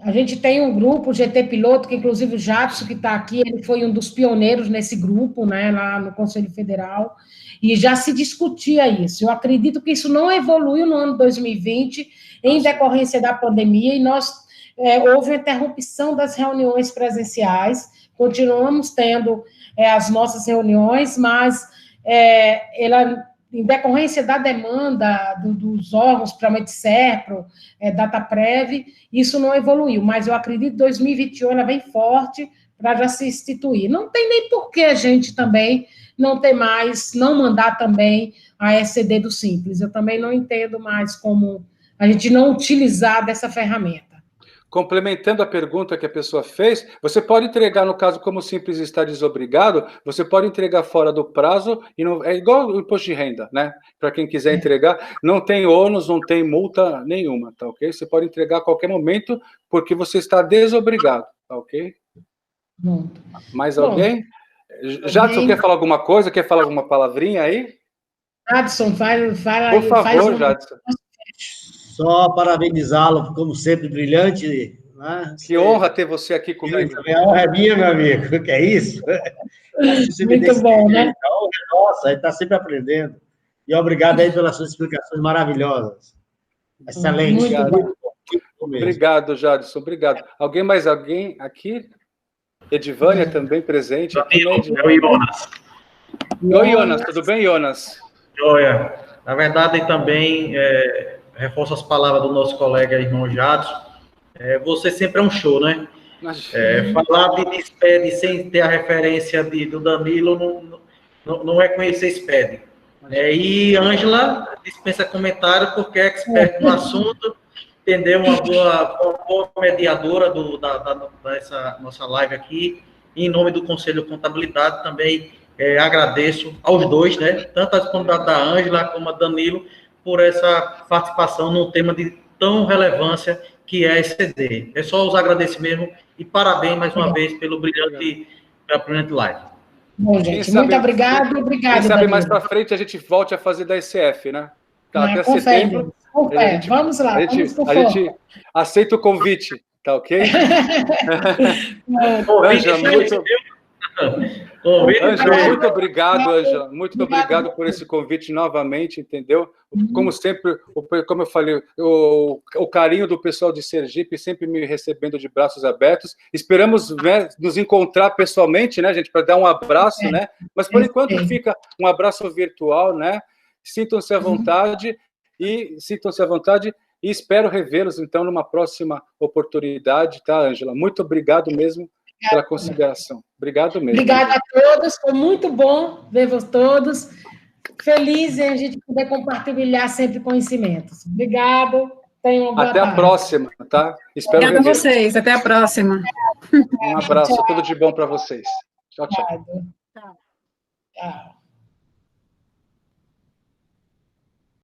A gente tem um grupo, o GT Piloto, que inclusive o Jadson, que está aqui, ele foi um dos pioneiros nesse grupo, né, lá no Conselho Federal, e já se discutia isso. Eu acredito que isso não evoluiu no ano 2020, em decorrência da pandemia, e houve uma interrupção das reuniões presenciais, continuamos tendo as nossas reuniões, mas em decorrência da demanda dos órgãos, principalmente SERPRO, DataPrev, isso não evoluiu, mas eu acredito que 2021 ela vem forte para já se instituir. Não tem nem por que a gente também não mandar também a ECD do Simples. Eu também não entendo mais como a gente não utilizar dessa ferramenta. Complementando a pergunta que a pessoa fez, você pode entregar, no caso, como o Simples está desobrigado, você pode entregar fora do prazo, e não, é igual o imposto de renda, né? Para quem quiser entregar, não tem ônus, não tem multa nenhuma, tá ok? Você pode entregar a qualquer momento, porque você está desobrigado, tá ok? Mais alguém? Jadson, quer falar alguma coisa? Quer falar alguma palavrinha aí? Jadson, fala por favor, Jadson. Só parabenizá-lo, como sempre, brilhante. Né? Que honra ter você aqui comigo. A honra é minha, meu amigo. Que é isso? Muito bom, né? A honra é nossa, a gente está sempre aprendendo. E obrigado aí pelas suas explicações maravilhosas. Excelente. Muito bom. Obrigado, Jadson. Obrigado. Mais alguém aqui? Edivânia também presente. Aqui, né, Oi, Jonas. Oi, Jonas. Tudo bem, Jonas? Joia. Na verdade, também reforço as palavras do nosso colega irmão Jadson. Você sempre é um show, né? Falar de SPED sem ter a referência do Danilo não é conhecer SPED. E Ângela dispensa comentário porque é expert no assunto, entendeu? Uma boa mediadora dessa nossa live aqui. E em nome do Conselho de Contabilidade também agradeço aos dois, né? Tanto a disponibilidade da Ângela como a Danilo, por essa participação num tema de tão relevância que é a ECD. É só os agradecimentos e parabéns mais uma vez pela brilhante live. Bom, gente, muito obrigado. Obrigado. Quem sabe mais para frente a gente volte a fazer da ICF, né? Tá, até setembro. Vamos lá. A gente aceita o convite, tá ok? Ângela, muito obrigado, Ângela. Muito obrigado por esse convite novamente, entendeu? Como sempre, como eu falei, o carinho do pessoal de Sergipe sempre me recebendo de braços abertos. Esperamos, né, nos encontrar pessoalmente, né, gente, para dar um abraço, né? Mas por enquanto fica um abraço virtual, né? Sintam-se à vontade e espero revê-los então numa próxima oportunidade, tá, Ângela? Muito obrigado mesmo pela consideração. Obrigado mesmo. Obrigada a todos, foi muito bom ver-vos todos. Feliz em a gente poder compartilhar sempre conhecimentos. Obrigado, tenham uma boa tarde. Até a próxima, tá? Espero Obrigada a vocês, até a próxima. Um abraço, tudo de bom para vocês. Tchau, tchau. Tchau.